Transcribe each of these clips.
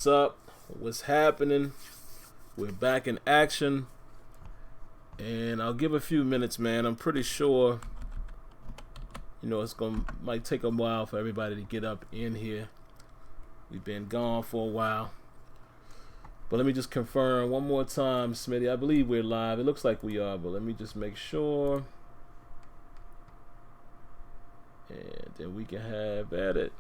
What's up? What's happening? We're back in action, and I'll give a few minutes, man. I'm pretty sure, it's gonna might take a while for everybody to get up in here. We've been gone for a while, but let me just confirm one more time, Smitty. I believe we're live. It looks like we are, but let me just make sure, and then we can have at it.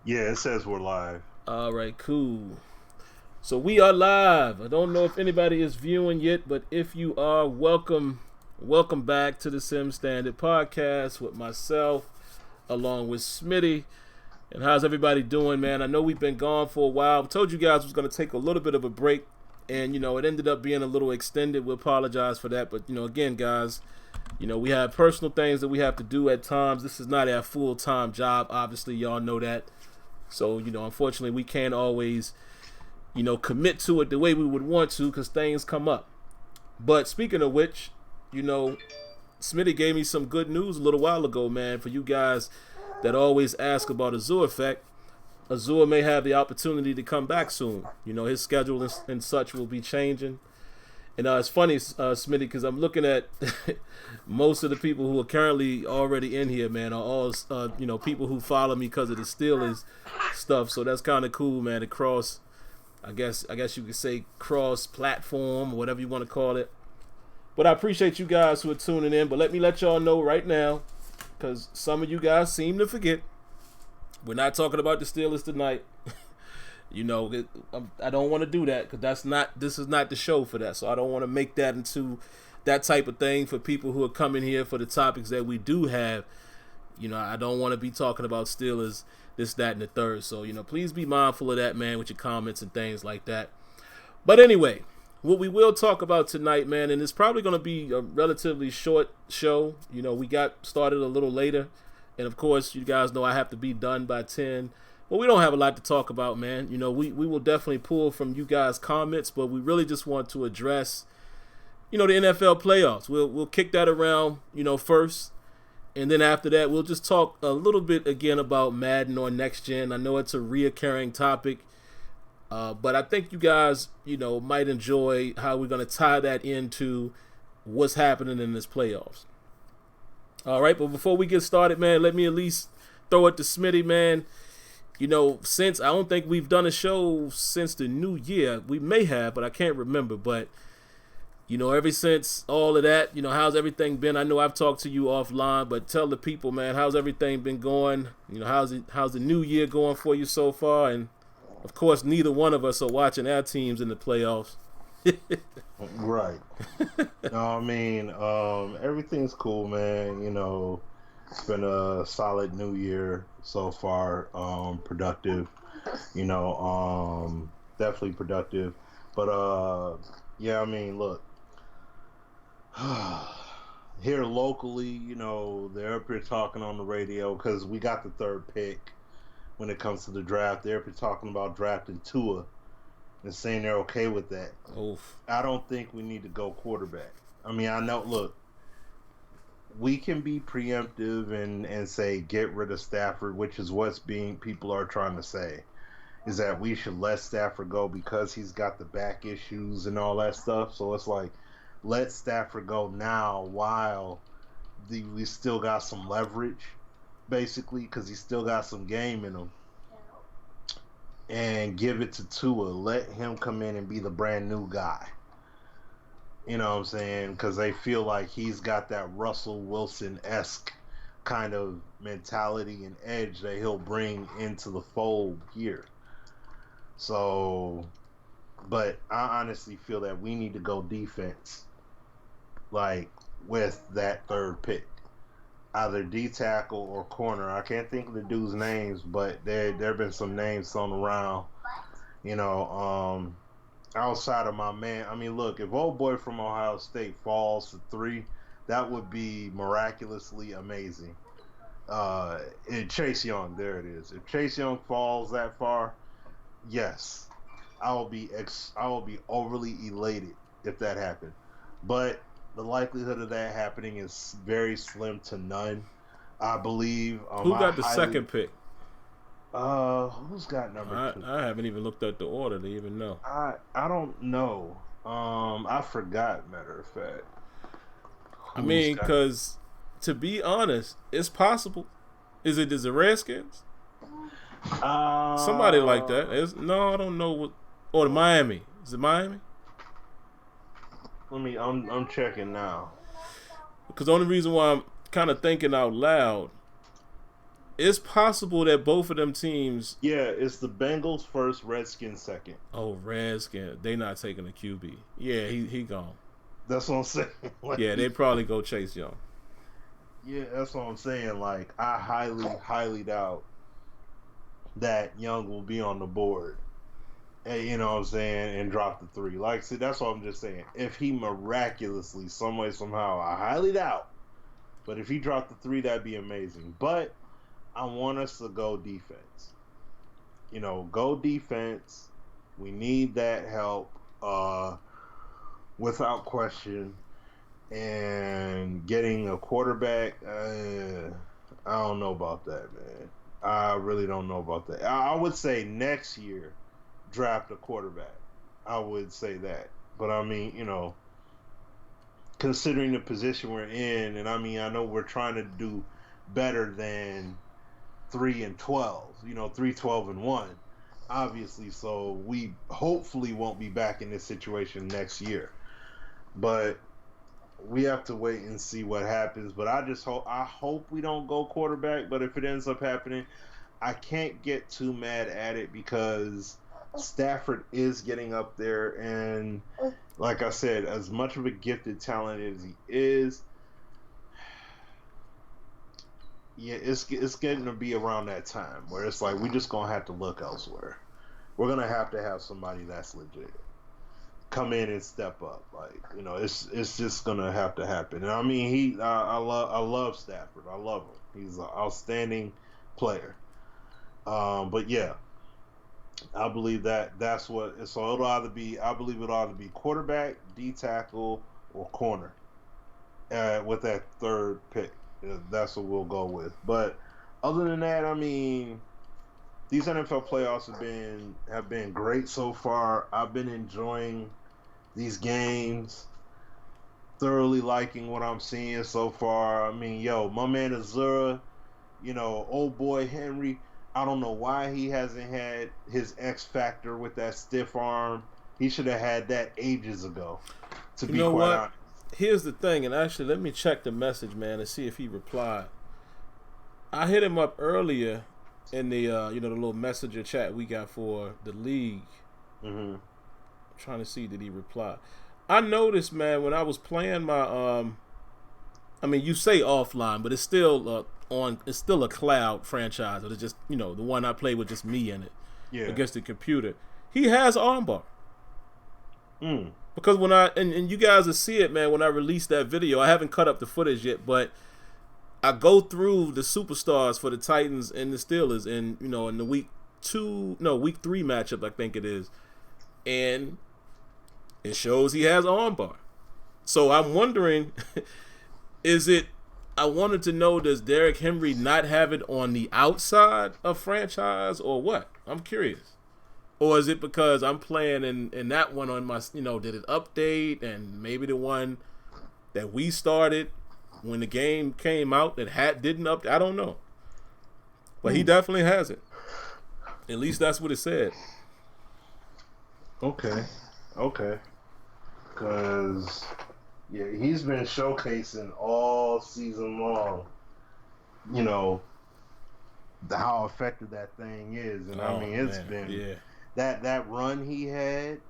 Yeah, it says we're live. All right, cool. So we are live. I don't know if anybody is viewing yet, but if you are, welcome back to the Sim Standard Podcast with myself, along with Smitty. And how's everybody doing, man? I know we've been gone for a while. I told you guys I was going to take a little bit of a break, and it ended up being a little extended. We apologize for that, but again, guys, we have personal things that we have to do at times. This is not our full-time job. Obviously, y'all know that. So, unfortunately, we can't always, commit to it the way we would want to because things come up. But speaking of which, Smitty gave me some good news a little while ago, man, for you guys that always ask about AzureEffect. Azure may have the opportunity to come back soon. His schedule and such will be changing. And it's funny, Smitty, because I'm looking at most of the people who are currently already in here, man, are all, people who follow me because of the Steelers stuff. So that's kind of cool, man. Across, I guess you could say cross-platform or whatever you want to call it. But I appreciate you guys who are tuning in. But let me let y'all know right now, because some of you guys seem to forget, we're not talking about the Steelers tonight. I don't want to do that because this is not the show for that. So I don't want to make that into that type of thing for people who are coming here for the topics that we do have. I don't want to be talking about Steelers, this, that, and the third. So, please be mindful of that, man, with your comments and things like that. But anyway, what we will talk about tonight, man, and it's probably going to be a relatively short show. We got started a little later. And, of course, you guys know I have to be done by 10. Well, we don't have a lot to talk about, man. We will definitely pull from you guys' comments, but we really just want to address, the NFL playoffs. We'll kick that around, first. And then after that, we'll just talk a little bit again about Madden or Next Gen. I know it's a reoccurring topic, but I think you guys, might enjoy how we're going to tie that into what's happening in this playoffs. All right, but before we get started, man, let me at least throw it to Smitty, man. Since I don't think we've done a show since the new year. We may have, but I can't remember. But, ever since all of that, how's everything been? I know I've talked to you offline, but tell the people, man, how's everything been going? How's the new year going for you so far? And, of course, neither one of us are watching our teams in the playoffs. Right. No, I mean, everything's cool, man. It's been a solid new year so far. Productive, definitely productive. But yeah, I mean, look, here locally, they're up here talking on the radio because we got the third pick when it comes to the draft. They're up here talking about drafting Tua and saying they're okay with that. Oof. I don't think we need to go quarterback. I mean, I know, look, we can be preemptive and say get rid of Stafford, which is what's people are trying to say, is that we should let Stafford go because he's got the back issues and all that stuff. So it's like, let Stafford go now while we still got some leverage, basically, because he's still got some game in him. And give it to Tua. Let him come in and be the brand new guy. You know what I'm saying? Because they feel like he's got that Russell Wilson-esque kind of mentality and edge that he'll bring into the fold here. So, but I honestly feel that we need to go defense, like, with that third pick. Either D-tackle or corner. I can't think of the dude's names, but there have been some names thrown around. Outside of my man, I mean, look, if old boy from Ohio State falls to 3, that would be miraculously amazing. Chase Young, there it is. If Chase Young falls that far, yes, I will be overly elated if that happened. But the likelihood of that happening is very slim to none. I believe. Who I got the highly. second pick? Who's got number two? I haven't even looked at the order to even know. I don't know. I forgot. Matter of fact, I who's mean, got? because to be honest, it's possible. Is it the Redskins? Somebody like that. No, I don't know what. Or the Miami. Is it Miami? Let me. I'm checking now. Because the only reason why I'm kind of thinking out loud, it's possible that both of them teams. Yeah, it's the Bengals first, Redskins second. Oh, Redskins. They not taking a QB. Yeah, he gone. That's what I'm saying. Like, Yeah, they probably go Chase Young. yeah, that's what I'm saying. Like, I highly doubt that Young will be on the board. You know what I'm saying, and drop the 3. Like, see, that's what I'm just saying. If he miraculously, some way, somehow, I highly doubt. But if he dropped the 3, that'd be amazing. But I want us to go defense. You know, go defense. We need that help, without question. And getting a quarterback, I don't know about that, man. I really don't know about that. I would say next year, draft a quarterback. I would say that. But I mean, you know, considering the position we're in, and I mean, I know we're trying to do better than 3-12. You know, 3-12-1. Obviously, so we hopefully won't be back in this situation next year. But we have to wait and see what happens. But I hope we don't go quarterback. But if it ends up happening, I can't get too mad at it because Stafford is getting up there, and like I said, as much of a gifted talent as he is, yeah, it's getting to be around that time where it's like we just gonna have to look elsewhere. We're gonna have to have somebody that's legit come in and step up. Like, you know, it's just gonna have to happen. And I mean, I love Stafford. I love him. He's an outstanding player. But yeah, I believe that's what. So it'll either be. I believe it'll either be quarterback, D tackle, or corner. With that third pick, that's what we'll go with. But other than that, I mean, these NFL playoffs have been great so far. I've been enjoying these games, thoroughly liking what I'm seeing so far. I mean, yo, my man Azura, you know, old boy Henry. I don't know why he hasn't had his X factor with that stiff arm. He should have had that ages ago. To You be know quite what? honest. Here's the thing, and actually, let me check the message, man, and see if he replied. I hit him up earlier in the the little messenger chat we got for the league. Mm-hmm. I'm trying to see, did he reply? I noticed, man, when I was playing my I mean, you say offline, but it's still it's still a cloud franchise. It's just, the one I play with just me in it. Yeah. Against the computer. He has armbar. Mm. Because when and you guys will see it, man, when I release that video, I haven't cut up the footage yet, but I go through the superstars for the Titans and the Steelers, and in the week 3 matchup, I think it is, and it shows he has armbar. So I'm wondering, I wanted to know, does Derrick Henry not have it on the outside of franchise or what? I'm curious. Or is it because I'm playing in that one on my, did it update, and maybe the one that we started when the game came out that didn't update? I don't know. But he definitely has it. At least that's what it said. Okay. Because, yeah, he's been showcasing all season long, how effective that thing is. And I mean, it's been that run he had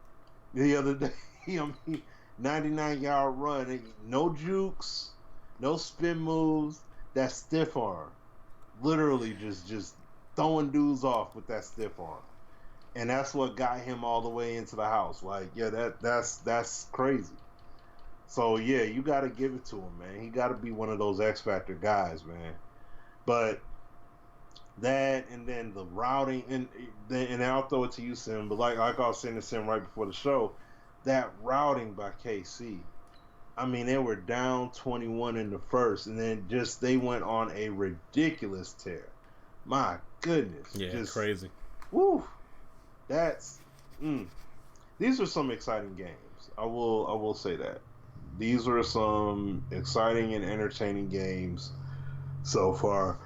the other day, 99-yard run, no jukes, no spin moves, that stiff arm. Literally just throwing dudes off with that stiff arm. And that's what got him all the way into the house. Like, yeah, that's crazy. So yeah, you got to give it to him, man. He got to be one of those X Factor guys, man. But that, and then the routing, and I'll throw it to you, Sim. But like I was saying to Sim right before the show, that routing by KC. I mean, they were down 21 in the first, and then just they went on a ridiculous tear. My goodness. Yeah, just crazy. Woo. That's these are some exciting games. I will say that. These were some exciting and entertaining games so far.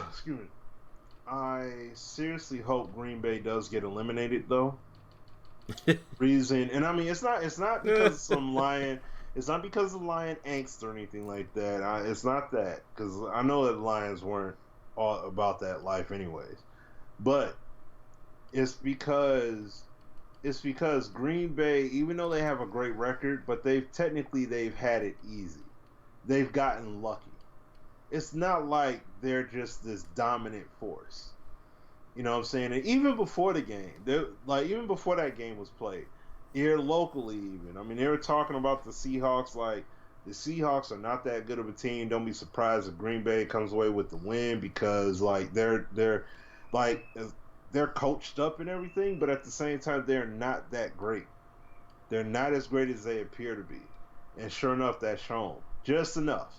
Excuse me. I seriously hope Green Bay does get eliminated though. Reason, and I mean it's not because it's not because of Lion angst or anything like that. It's not that, because I know that Lions weren't all about that life anyways. But it's because Green Bay, even though they have a great record, but they've had it easy. They've gotten lucky. It's not like they're just this dominant force. You know what I'm saying? And even before the game, even before that game was played, here locally even, I mean, they were talking about the Seahawks, like, the Seahawks are not that good of a team. Don't be surprised if Green Bay comes away with the win, because, like, they're coached up and everything, but at the same time, they're not that great. They're not as great as they appear to be. And sure enough, that's shown. Just enough.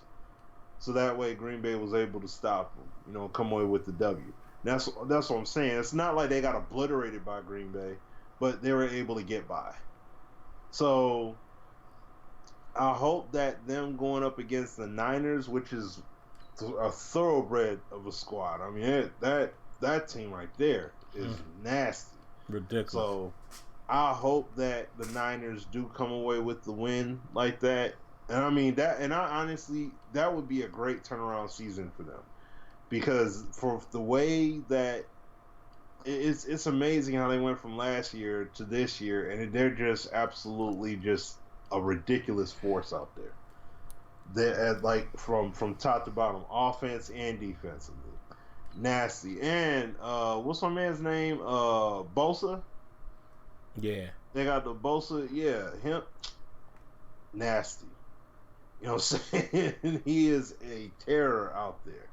So that way Green Bay was able to stop them, come away with the W. That's what I'm saying. It's not like they got obliterated by Green Bay, but they were able to get by. So I hope that them going up against the Niners, which is a thoroughbred of a squad. I mean, that team right there is nasty. Ridiculous. So I hope that the Niners do come away with the win like that. And I mean honestly, that would be a great turnaround season for them, because for the way that it's amazing how they went from last year to this year, and they're just absolutely just a ridiculous force out there. They're like from top to bottom, offense and defensively, nasty. And what's my man's name? Bosa. Yeah, they got the Bosa. Yeah, him. Nasty. You know what I'm saying? He is a terror out there.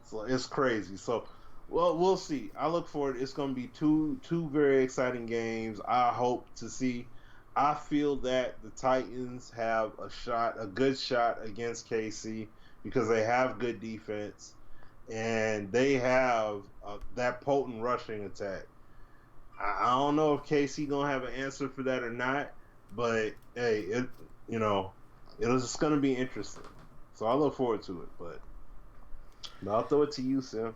So it's crazy. So, well, we'll see. I look forward. It's going to be two very exciting games. I hope to see. I feel that the Titans have a good shot against KC, because they have good defense and they have that potent rushing attack. I don't know if KC gonna have an answer for that or not, but hey, it's going to be interesting. So I look forward to it, but I'll throw it to you, Sim.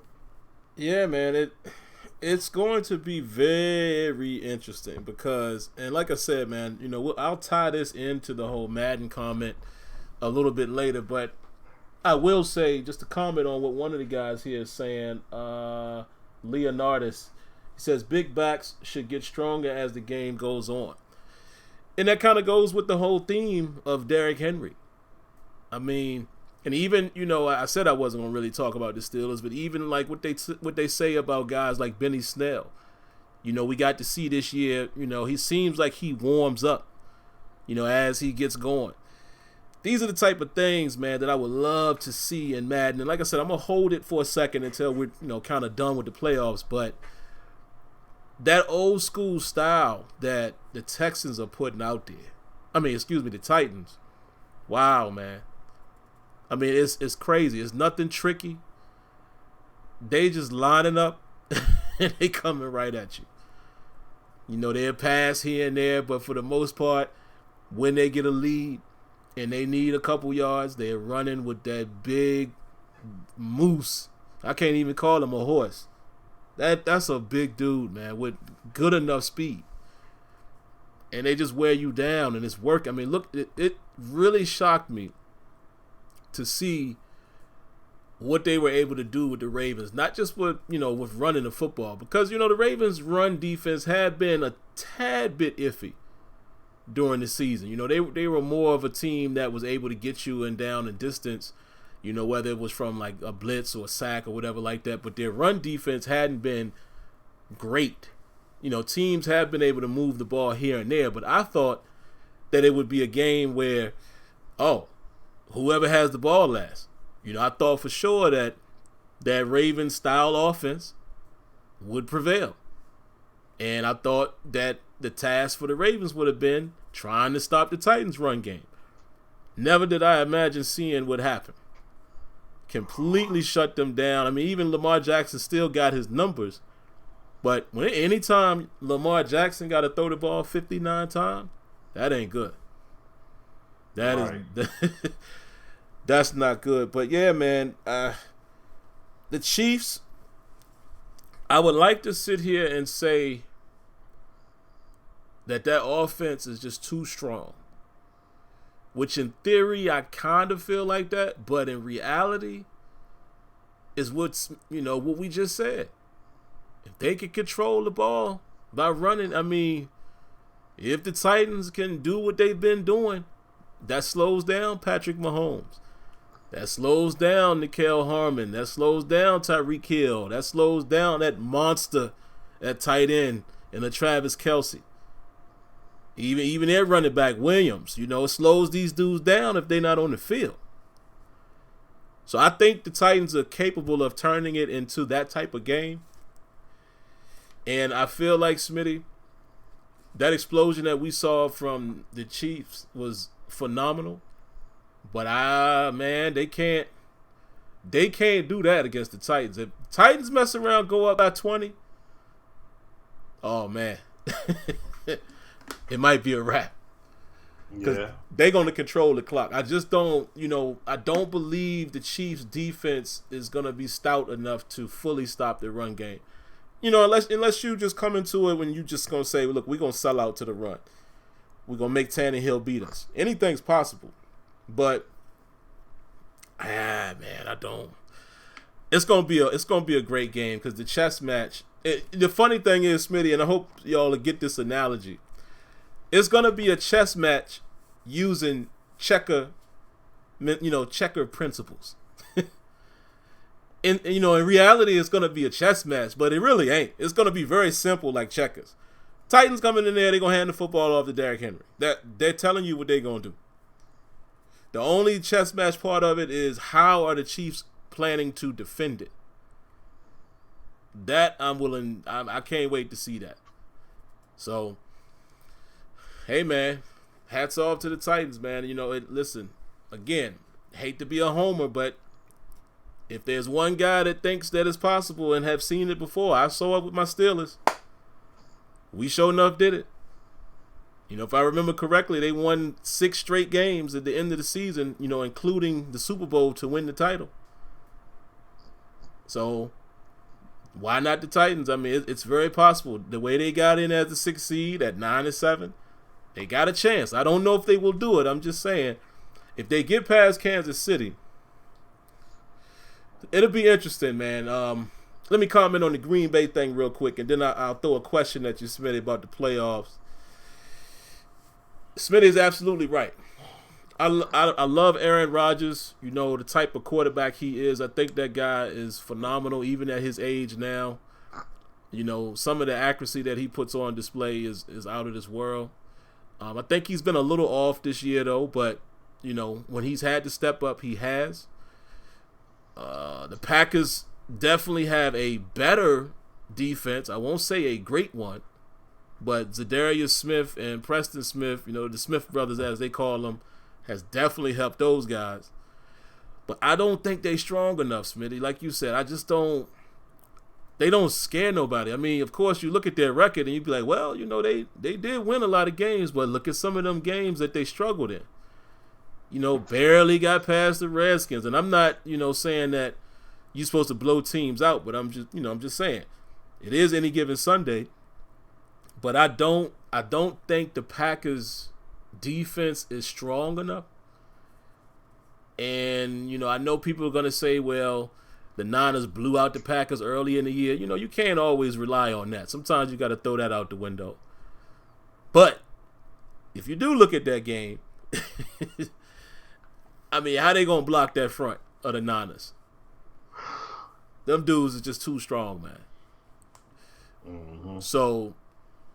Yeah, man, it's going to be very interesting because, and like I said, man, I'll tie this into the whole Madden comment a little bit later, but I will say, just to comment on what one of the guys here is saying, Leonardus, he says, big backs should get stronger as the game goes on. And that kind of goes with the whole theme of Derrick Henry. I mean, and even, I said I wasn't going to really talk about the Steelers, but even like what they say about guys like Benny Snell, we got to see this year, he seems like he warms up, as he gets going. These are the type of things, man, that I would love to see in Madden. And like I said, I'm going to hold it for a second until we're, kind of done with the playoffs. But that old school style that the Texans are putting out there, the Titans. Wow, man. I mean, it's crazy. It's nothing tricky. They just lining up and they coming right at you. They'll pass here and there, but for the most part, when they get a lead and they need a couple yards, they're running with that big moose. I can't even call him a horse. That's a big dude, man, with good enough speed. And they just wear you down, and it's work. I mean, look, it really shocked me to see what they were able to do with the Ravens. Not just with running the football, because, the Ravens' run defense had been a tad bit iffy during the season. They were more of a team that was able to get you in down and distance, whether it was from like a blitz or a sack or whatever like that. But their run defense hadn't been great. Teams have been able to move the ball here and there, but I thought that it would be a game where, whoever has the ball last. I thought for sure that Ravens style offense would prevail. And I thought that the task for the Ravens would have been trying to stop the Titans' run game. Never did I imagine seeing what happened. Completely shut them down. I mean, even Lamar Jackson still got his numbers. But anytime Lamar Jackson got to throw the ball 59 times, that ain't good. That's not good. But yeah, man, the Chiefs, I would like to sit here and say that offense is just too strong. Which in theory, I kind of feel like that, but in reality, is what we just said. If they can control the ball by running, I mean, if the Titans can do what they've been doing, that slows down Patrick Mahomes. That slows down N'Keal Harmon. That slows down Tyreek Hill. That slows down that monster at tight end and a Travis Kelce. Even their running back, Williams, it slows these dudes down if they're not on the field. So I think the Titans are capable of turning it into that type of game. And I feel like, Smitty, that explosion that we saw from the Chiefs was phenomenal. But they can't do that against the Titans. If Titans mess around, go up by 20, oh man. It might be a wrap. Because they're going to control the clock. I just don't, I don't believe the Chiefs' defense is going to be stout enough to fully stop the run game. Unless you just come into it when you just going to say, look, we're going to sell out to the run. We're going to make Tannehill beat us. Anything's possible. But, man, I don't. It's going to be a great game because the chess match. The funny thing is, Smitty, and I hope y'all will get this analogy. It's going to be a chess match using checker principles. In reality, it's going to be a chess match, but it really ain't. It's going to be very simple like checkers. Titans coming in there, they're going to hand the football off to Derrick Henry. They're telling you what they're going to do. The only chess match part of it is how are the Chiefs planning to defend it. That I can't wait to see that. So, hey, man, hats off to the Titans, man. Listen, again, hate to be a homer, but if there's one guy that thinks that it's possible and have seen it before, I saw it with my Steelers. We sure enough did it. If I remember correctly, they won 6 straight games at the end of the season, including the Super Bowl to win the title. So, why not the Titans? I mean, it's very possible. The way they got in as the 6th seed at 9-7, they got a chance. I don't know if they will do it. I'm just saying, if they get past Kansas City, it'll be interesting, man. Let me comment on the Green Bay thing real quick, and then I'll throw a question at you, Smitty, about the playoffs. Smitty is absolutely right. I love Aaron Rodgers. The type of quarterback he is. I think that guy is phenomenal, even at his age now. Some of the accuracy that he puts on display is out of this world. I think he's been a little off this year, though, but, when he's had to step up, he has. The Packers definitely have a better defense. I won't say a great one, but Zadarius Smith and Preston Smith, the Smith brothers as they call them, has definitely helped those guys. But I don't think they're strong enough, Smitty. Like you said, I just don't. They don't scare nobody. I mean, of course, you look at their record and you be like, well, they did win a lot of games, but look at some of them games that they struggled in. Barely got past the Redskins. And I'm not, saying that you're supposed to blow teams out, but I'm just saying it is any given Sunday. But I don't think the Packers defense is strong enough. And, I know people are going to say, well, the Niners blew out the Packers early in the year. You can't always rely on that. Sometimes you got to throw that out the window. But if you do look at that game, I mean, how they going to block that front of the Niners? Them dudes is just too strong, man. Mm-hmm. So,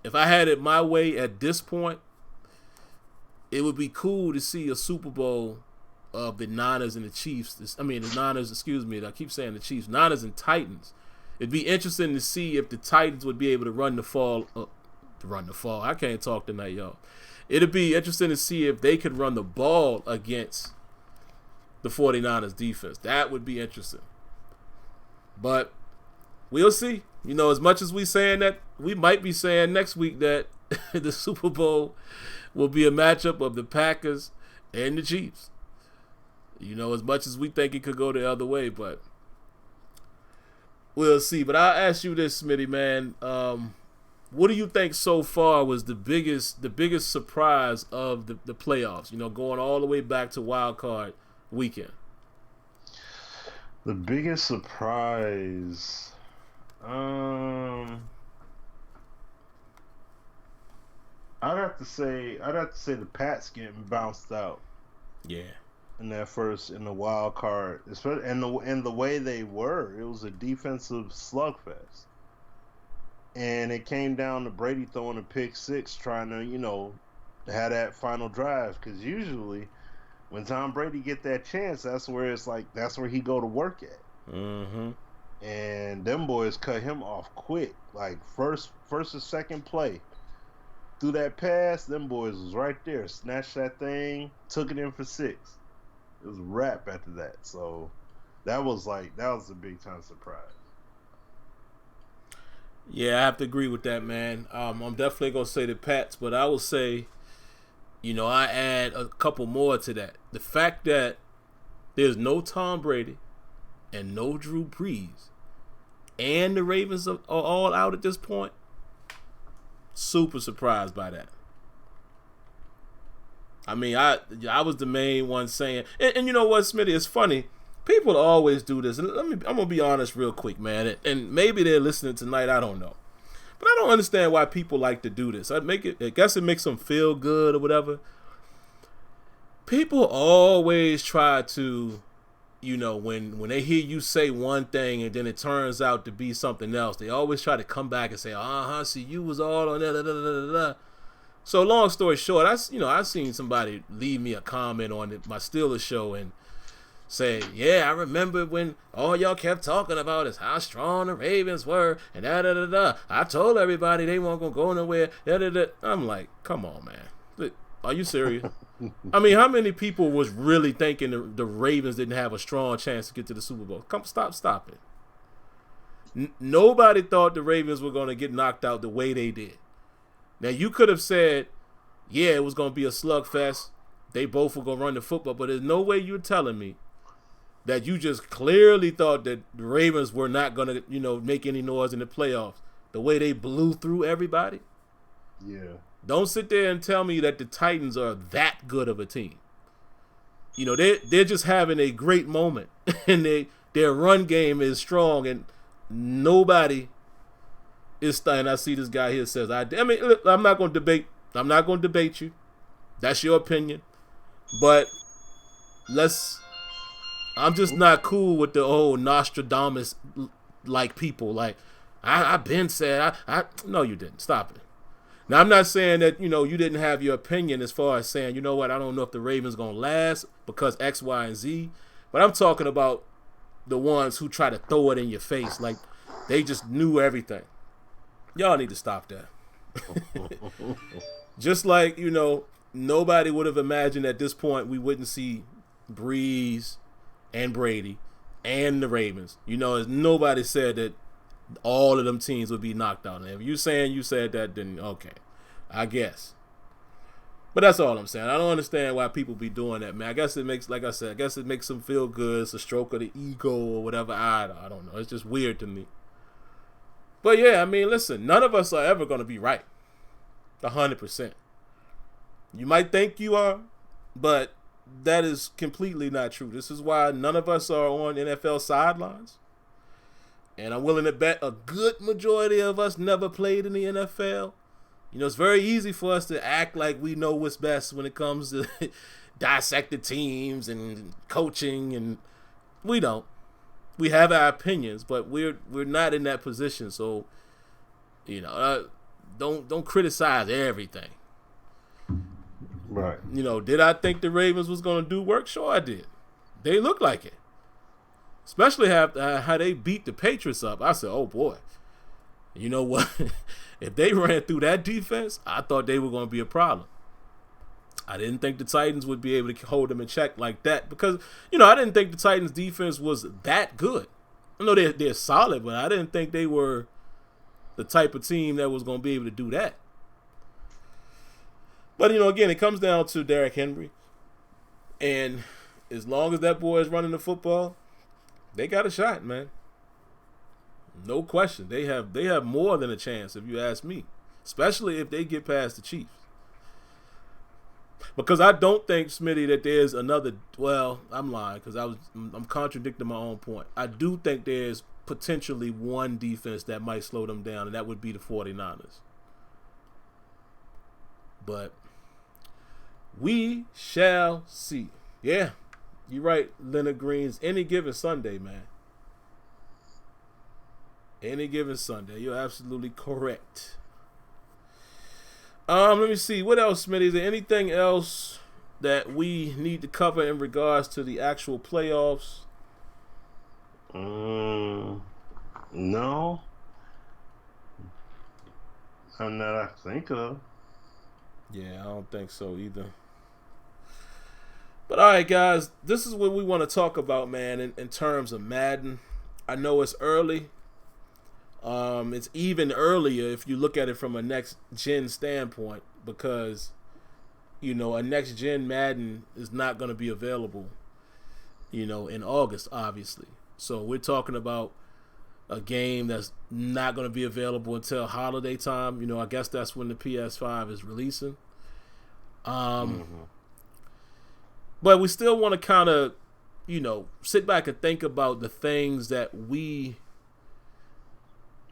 if I had it my way at this point, it would be cool to see a Super Bowl of the Niners and the Chiefs. The Niners, I keep saying the Chiefs. Niners and Titans. It'd be interesting to see if the Titans would be able to run the fall. I can't talk tonight, y'all. it'd be interesting to see if they could run the ball against the 49ers defense. That would be interesting. But we'll see. You know, as much as we saying that, we might be saying next week that the Super Bowl will be a matchup of the Packers and the Chiefs. You know, as much as we think it could go the other way, but we'll see. But I'll ask you this, Smitty, man. What do you think so far was the biggest surprise of the playoffs? You know, going all the way back to wild card weekend. The biggest surprise, I'd have to say the Pats getting bounced out. Yeah. In the wild card, especially in the way they were, it was a defensive slugfest, and it came down to Brady throwing a pick six, trying to have that final drive. Because usually, when Tom Brady get that chance, that's where he go to work at. Mm-hmm. And them boys cut him off quick, like first or second play. Through that pass, them boys was right there, snatched that thing, took it in for 6. It was a wrap after that. So that was a big time surprise. Yeah, I have to agree with that, man. I'm definitely gonna say the Pats, but I will say, I add a couple more to that. The fact that there's no Tom Brady and no Drew Brees, and the Ravens are all out at this point. Super surprised by that. I mean, I was the main one saying, and you know what, Smitty, it's funny. People always do this. And I'm gonna be honest real quick, man. And maybe they're listening tonight. I don't know, but I don't understand why people like to do this. I guess it makes them feel good or whatever. People always try to, when they hear you say one thing and then it turns out to be something else, they always try to come back and say, see, you was all on that. So long story short, I seen somebody leave me a comment on my Steelers show and say, yeah, I remember when all y'all kept talking about is how strong the Ravens were and I told everybody they weren't gonna go nowhere. I'm like, come on, man, are you serious? I mean, how many people was really thinking the Ravens didn't have a strong chance to get to the Super Bowl? Stop it. Nobody thought the Ravens were gonna get knocked out the way they did. Now, you could have said, yeah, it was going to be a slugfest. They both were going to run the football. But there's no way you're telling me that you just clearly thought that the Ravens were not going to, make any noise in the playoffs. The way they blew through everybody. Yeah. Don't sit there and tell me that the Titans are that good of a team. They're just having a great moment. And their run game is strong. And nobody... and I see this guy here says, I mean, look, I'm not going to debate you. That's your opinion. But I'm just not cool with the old Nostradamus like people. Like, I've been said, no, you didn't. Stop it. Now, I'm not saying that, you didn't have your opinion as far as saying, you know what, I don't know if the Ravens going to last because X, Y, and Z. But I'm talking about the ones who try to throw it in your face. Like, they just knew everything. Y'all need to stop that. Just like, nobody would have imagined at this point we wouldn't see Breeze and Brady and the Ravens. Nobody said that all of them teams would be knocked out. And if you're saying you said that, then okay, I guess. But that's all I'm saying. I don't understand why people be doing that, man. I guess it makes them feel good. It's a stroke of the ego or whatever. I don't know. It's just weird to me. But yeah, I mean, listen, none of us are ever going to be right 100%. You might think you are, but that is completely not true. This is why none of us are on NFL sidelines. And I'm willing to bet a good majority of us never played in the NFL. It's very easy for us to act like we know what's best when it comes to dissecting teams and coaching, and we don't. We have our opinions, but we're not in that position. So, don't criticize everything. Right. Did I think the Ravens was going to do work? Sure, I did. They looked like it, especially how they beat the Patriots up. I said, oh boy, you know what? If they ran through that defense, I thought they were going to be a problem. I didn't think the Titans would be able to hold them in check like that because, I didn't think the Titans defense was that good. I know they're solid, but I didn't think they were the type of team that was going to be able to do that. But, again, it comes down to Derrick Henry. And as long as that boy is running the football, they got a shot, man. No question. They have more than a chance, if you ask me. Especially if they get past the Chiefs. Because I don't think, Smitty, that there's another. Well, I'm lying because I'm contradicting my own point. I do think there's potentially one defense that might slow them down, and that would be the 49ers. But we shall see. Yeah, you're right, Leonard Green's any given Sunday, man. Any given Sunday. You're absolutely correct. Let me see. What else, Smitty? Is there anything else that we need to cover in regards to the actual playoffs? No. None that I think of. Yeah, I don't think so either. But all right, guys, this is what we want to talk about, man, in terms of Madden. I know it's early. It's even earlier if you look at it from a next-gen standpoint because, a next-gen Madden is not going to be available, in August, obviously. So we're talking about a game that's not going to be available until holiday time. I guess that's when the PS5 is releasing. But we still want to kind of, sit back and think about the things that we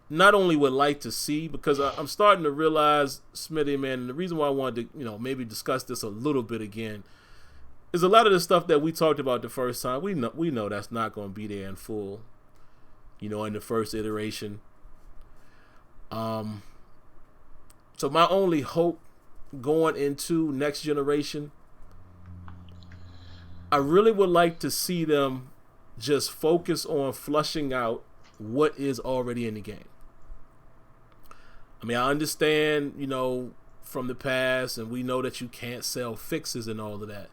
not only would like to see, because I'm starting to realize, Smitty, man, and the reason why I wanted to, maybe discuss this a little bit again, is a lot of the stuff that we talked about the first time, we know that's not going to be there in full, in the first iteration. So my only hope going into next generation, I really would like to see them just focus on flushing out what is already in the game. I mean, I understand, from the past, and we know that you can't sell fixes and all of that.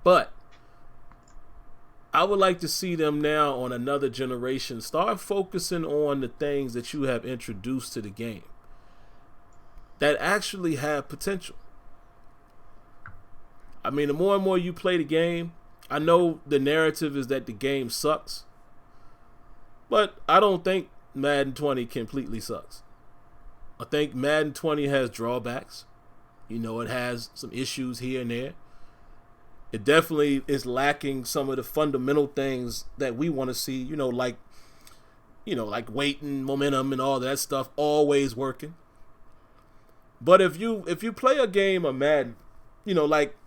But I would like to see them now on another generation start focusing on the things that you have introduced to the game that actually have potential. I mean, the more and more you play the game, I know the narrative is that the game sucks, but I don't think Madden 20 completely sucks. I think Madden 20 has drawbacks. It has some issues here and there. It definitely is lacking some of the fundamental things that we want to see, like weight and momentum and all that stuff always working. But if you play a game of Madden, like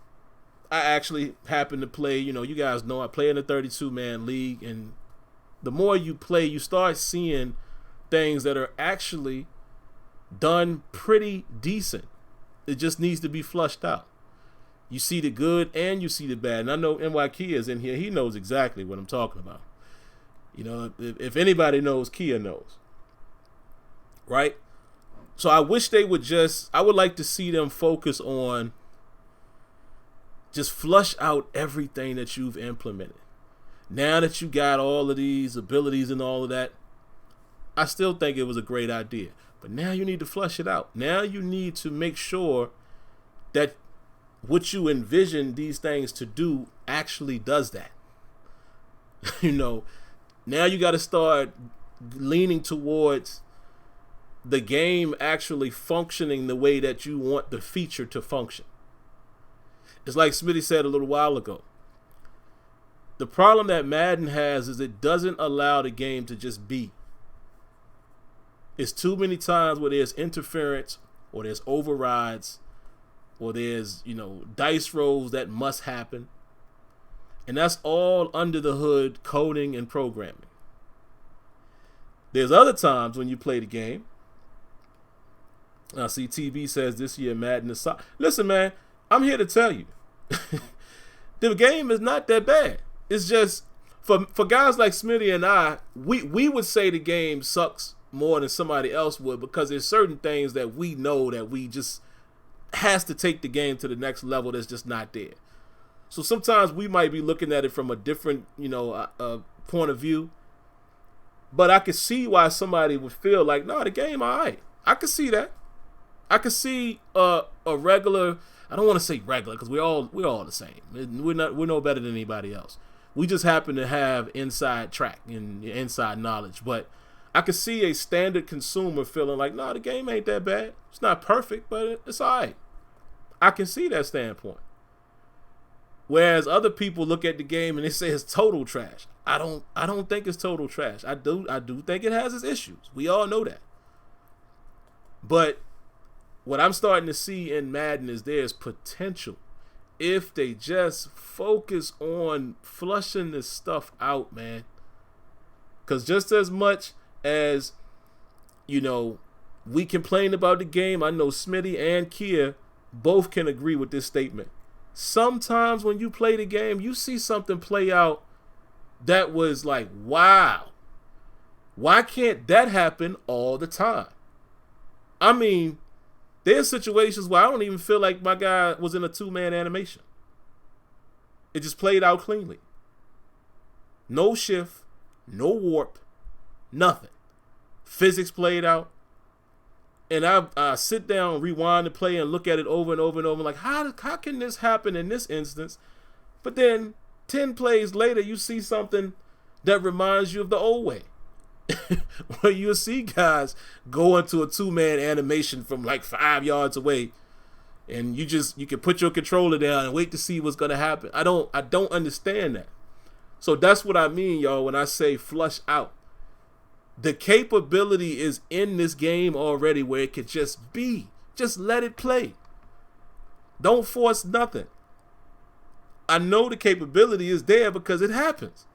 I actually happen to play, you guys know I play in a 32-man league, and the more you play, you start seeing things that are actually done pretty decent. It just needs to be flushed out. You see the good and you see the bad. And I know NY Kia is in here. He knows exactly what I'm talking about. If anybody knows, Kia knows. Right? So I wish they would I would like to see them focus on just flush out everything that you've implemented. Now that you got all of these abilities and all of that, I still think it was a great idea. But now you need to flush it out. Now you need to make sure that what you envision these things to do actually does that. Now you got to start leaning towards the game actually functioning the way that you want the feature to function. It's like Smitty said a little while ago. The problem that Madden has is it doesn't allow the game to just be. It's too many times where there's interference or there's overrides or there's, dice rolls that must happen. And that's all under the hood coding and programming. There's other times when you play the game. I see TB says this year Madden is Listen, man, I'm here to tell you. The game is not that bad. It's just for guys like Smitty and I, we would say the game sucks more than somebody else would because there's certain things that we know that we just has to take the game to the next level that's just not there. So sometimes we might be looking at it from a different, point of view. But I could see why somebody would feel like, no, the game all right. I could see that. I could see a regular. I don't want to say regular because we're all the same. We're no better than anybody else. We just happen to have inside track and inside knowledge. But I could see a standard consumer feeling like, no, the game ain't that bad. It's not perfect, but it's all right. I can see that standpoint. Whereas other people look at the game and they say it's total trash. I don't think it's total trash. I do think it has its issues. We all know that. But what I'm starting to see in Madden is there's potential if they just focus on flushing this stuff out, man. Because just as much as, we complain about the game, I know Smitty and Kia both can agree with this statement. Sometimes when you play the game, you see something play out that was like, wow. Why can't that happen all the time? I mean, there's situations where I don't even feel like my guy was in a 2-man animation. It just played out cleanly. No shift, no warp, nothing. Physics played out. And I sit down, rewind the play, and look at it over and over and over. Like, how can this happen in this instance? But then 10 plays later, you see something that reminds you of the old way. Where you'll see guys go into a 2-man animation from like 5 yards away. And you can put your controller down and wait to see what's going to happen. I don't understand that. So that's what I mean, y'all, when I say flush out. The capability is in this game already where it could just be. Just let it play. Don't force nothing. I know the capability is there because it happens.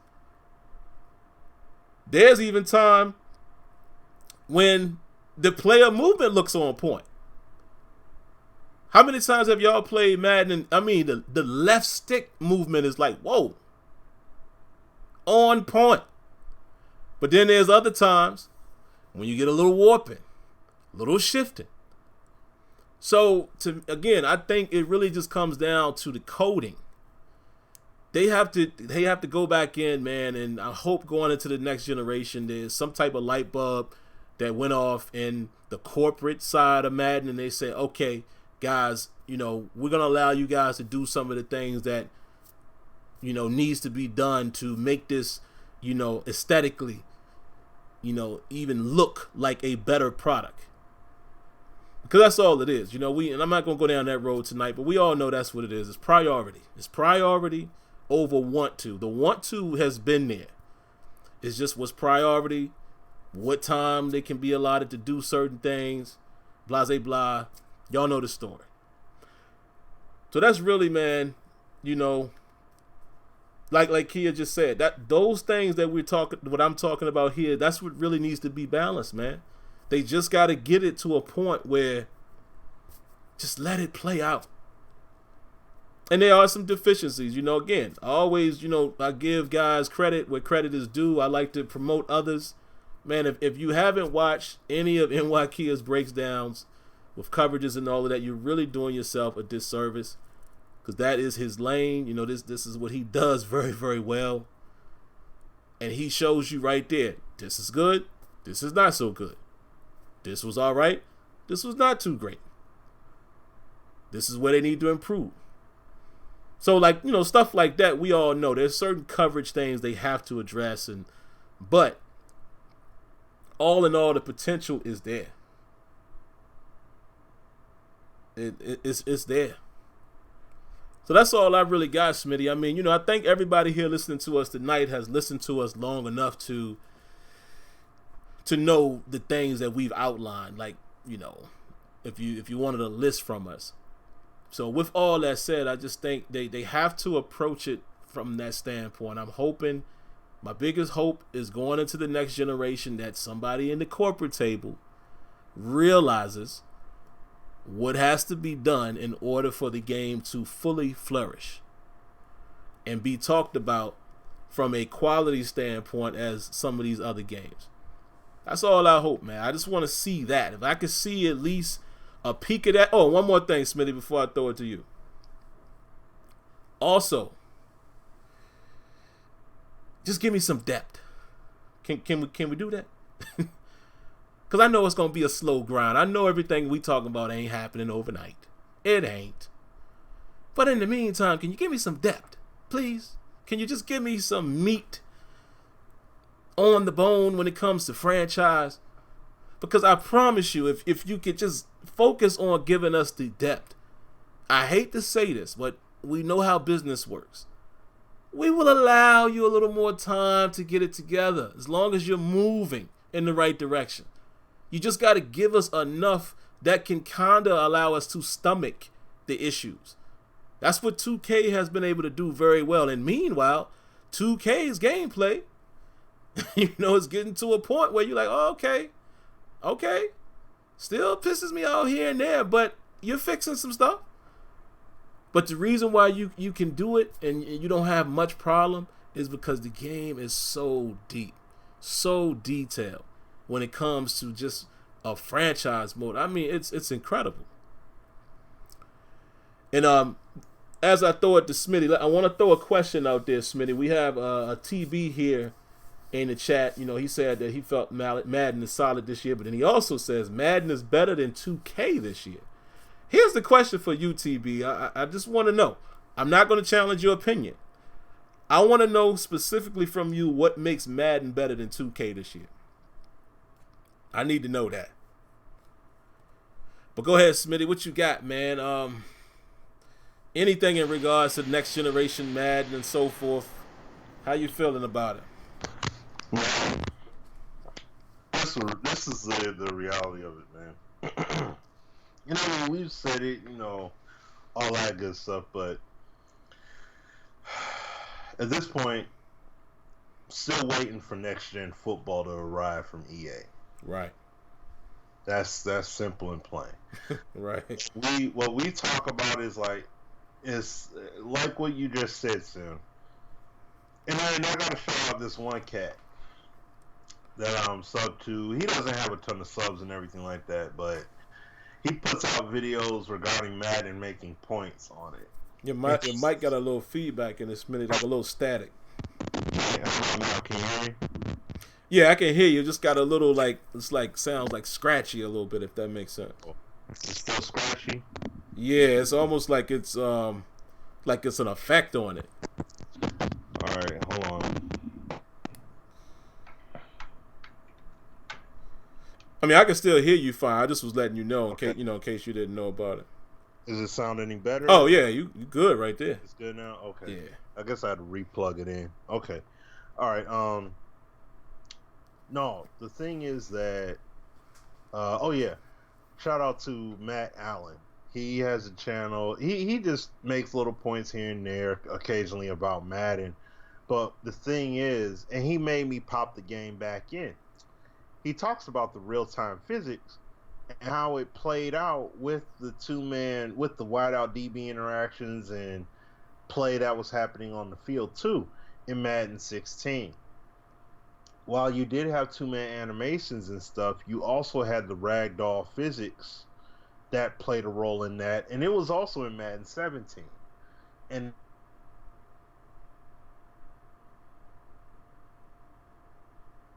There's even time when the player movement looks on point. How many times have y'all played Madden? The left stick movement is like, whoa. On point. But then there's other times when you get a little warping, a little shifting. So, again, I think it really just comes down to the coding. They have to go back in, man, and I hope going into the next generation there's some type of light bulb that went off in the corporate side of Madden, and they say, okay, guys, we're going to allow you guys to do some of the things that, needs to be done to make this, aesthetically, even look like a better product. Because that's all it is. And I'm not going to go down that road tonight, but we all know that's what it is. It's priority. It's priority over want to. The want to has been there. It's just what's priority, what time they can be allotted to do certain things, blah, blah, blah. Y'all know the story. So that's really, man, like Kia just said, that those things that what I'm talking about here, that's what really needs to be balanced, man. They just got to get it to a point where just let it play out. And there are some deficiencies, again, I always, I give guys credit where credit is due. I like to promote others. Man, if you haven't watched any of NY Kia's breakdowns with coverages and all of that, you're really doing yourself a disservice. Because that is his lane. This is what he does very, very well. And he shows you right there, this is good, this is not so good. This was all right, this was not too great. This is where they need to improve. So, stuff like that, we all know. There's certain coverage things they have to address. But, all in all, the potential is there. It's there. So that's all I really got, Smitty. I think everybody here listening to us tonight has listened to us long enough to know the things that we've outlined. If you wanted a list from us. So with all that said, I just think they have to approach it from that standpoint. I'm hoping, my biggest hope is going into the next generation that somebody in the corporate table realizes what has to be done in order for the game to fully flourish and be talked about from a quality standpoint as some of these other games. That's all I hope, man. I just want to see that. If I could see at least a peek of that. Oh, one more thing, Smitty, before I throw it to you. Also, just give me some depth. Can we do that? Because I know it's going to be a slow grind. I know everything we talking about ain't happening overnight. It ain't. But in the meantime, can you give me some depth, please? Can you just give me some meat on the bone when it comes to franchise? Because I promise you, if you could just focus on giving us the depth, I hate to say this, but we know how business works. We will allow you a little more time to get it together as long as you're moving in the right direction. You just got to give us enough that can kind of allow us to stomach the issues. That's what 2K has been able to do very well. And meanwhile, 2K's gameplay, it's getting to a point where you're like, oh, okay. Still pisses me out here and there, but you're fixing some stuff. But the reason why you can do it and you don't have much problem is because the game is so deep, so detailed when it comes to just a franchise mode. I mean, it's incredible. And as I throw it to Smitty, I want to throw a question out there, Smitty. We have a TB here in the chat. He said that he felt Madden is solid this year, but then he also says Madden is better than 2K this year. Here's the question for you, TB. I just want to know. I'm not going to challenge your opinion. I want to know specifically from you what makes Madden better than 2K this year. I need to know that. But go ahead, Smitty. What you got, man? Anything in regards to the next generation Madden and so forth? How you feeling about it? This is the reality of it, man. We've said it, all that good stuff, but at this point, still waiting for next gen football to arrive from EA. Right. That's simple and plain. Right. What we talk about is like what you just said, Sim. And I gotta shout out this one cat that I'm sub to. He doesn't have a ton of subs and everything like that, but he puts out videos regarding Madden making points on it. Your mic got a little feedback in this minute, like a little static. Now, can you hear me? Yeah, I can hear you. Just got a little sounds like scratchy a little bit, if that makes sense. It's still scratchy? Yeah, it's almost like it's an effect on it. Alright, hold on. I mean, I can still hear you fine. I just was letting you know in case you didn't know about it. Does it sound any better? Oh yeah, you good right there. It's good now? Okay. Yeah. I guess I had to replug it in. Okay. Alright, no, the thing is that shout out to Matt Allen. He has a channel. He just makes little points here and there occasionally about Madden. But the thing is, and he made me pop the game back in. He talks about the real-time physics and how it played out with the with the wideout DB interactions and play that was happening on the field too in Madden 16. While you did have two-man animations and stuff, you also had the ragdoll physics that played a role in that, and it was also in Madden 17. And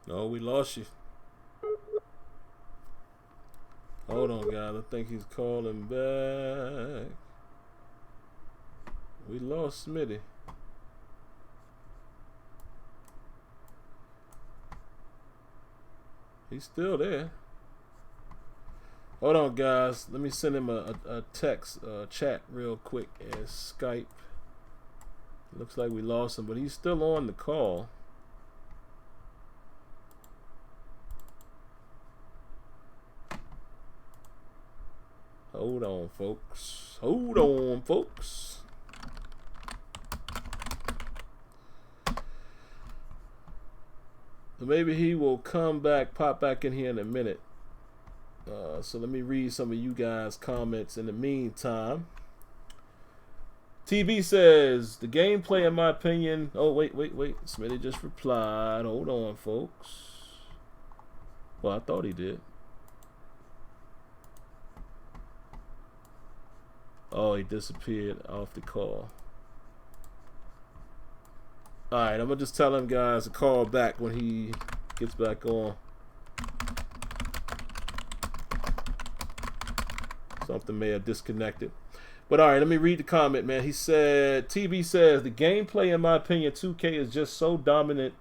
no, we lost you. Hold on, guys. I think he's calling back. We lost Smitty. He's still there. Hold on, guys. Let me send him a text, chat real quick as Skype. Looks like we lost him, but he's still on the call. Hold on, folks. Hold on, folks. Maybe he will pop back in here in a minute. So let me read some of you guys' comments in the meantime. TV says, the gameplay, in my opinion... Oh, wait. Smitty just replied. Hold on, folks. Well, I thought he did. Oh, he disappeared off the call. Alright, I'm going to just tell him, guys, to call back when he gets back on. Something may have disconnected. But alright, let me read the comment, man. He said, TV says, the gameplay, in my opinion, 2K is just so dominated